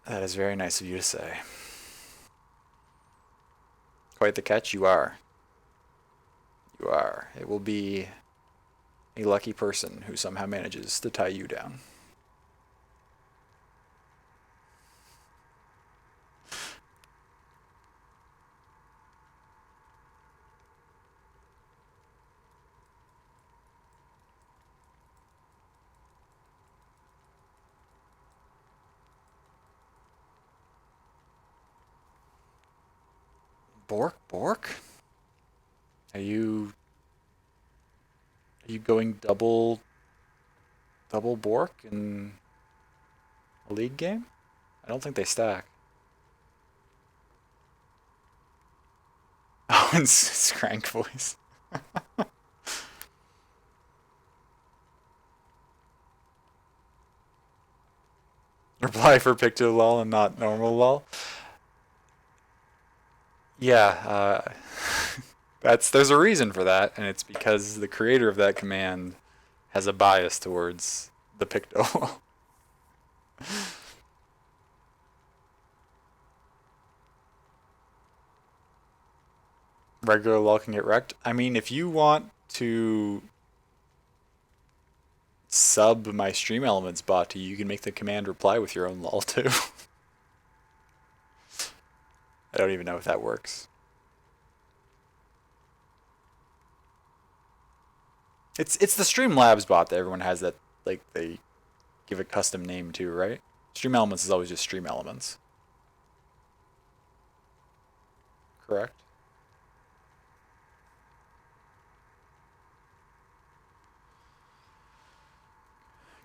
That is very nice of you to say. Quite the catch, you are. You are. It will be a lucky person who somehow manages to tie you down. Bork? Are you going double Bork in a league game? I don't think they stack. Oh, and Skrank voice. Reply for picture lol and not normal lol. Yeah, there's a reason for that, and it's because the creator of that command has a bias towards the picto. Regular lol can get wrecked. I mean, if you want to sub my stream elements bot to you, you can make the command reply with your own lol too. I don't even know if that works. It's the Streamlabs bot that everyone has that, like, they give a custom name to, right? Stream Elements is always just Stream Elements. Correct?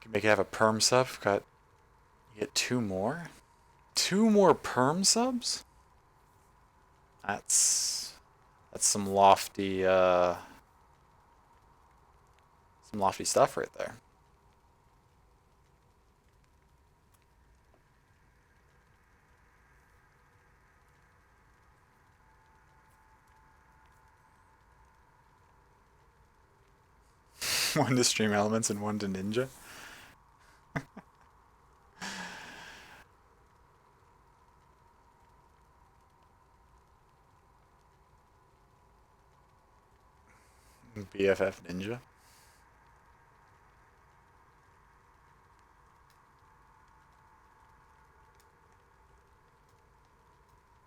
Can make it have a perm sub. You get 2 more? 2 more perm subs? That's some lofty stuff right there. One to Stream Elements and one to Ninja. BFF Ninja.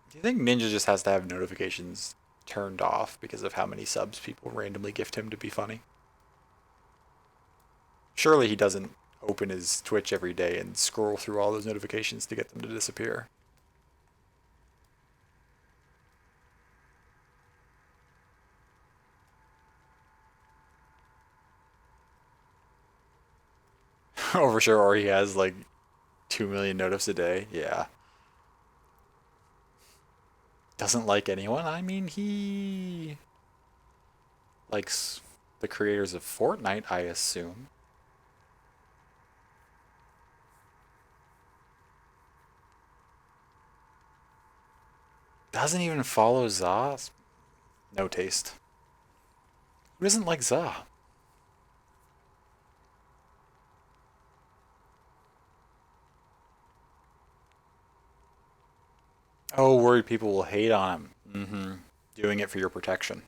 Do you think Ninja just has to have notifications turned off because of how many subs people randomly gift him to be funny? Surely he doesn't open his Twitch every day and scroll through all those notifications to get them to disappear. Oh, for sure, or he has like 2 million notifs a day. Yeah. Doesn't like anyone? I mean, he likes the creators of Fortnite, I assume. Doesn't even follow Za? No taste. Who doesn't like Za? Oh, worried people will hate on him. Doing it for your protection.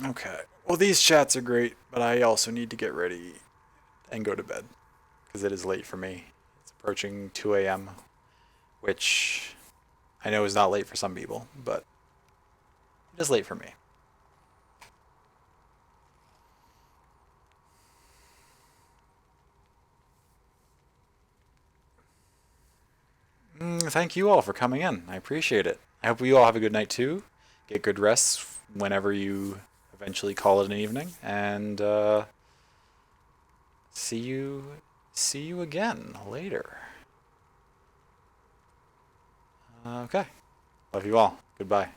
Okay. Well, these chats are great, but I also need to get ready and go to bed because it is late for me. It's approaching 2 a.m., which I know is not late for some people, but it is late for me. Thank you all for coming in. I appreciate it. I hope you all have a good night too. Get good rest whenever you eventually call it an evening, and see you again later. Okay. Love you all. Goodbye.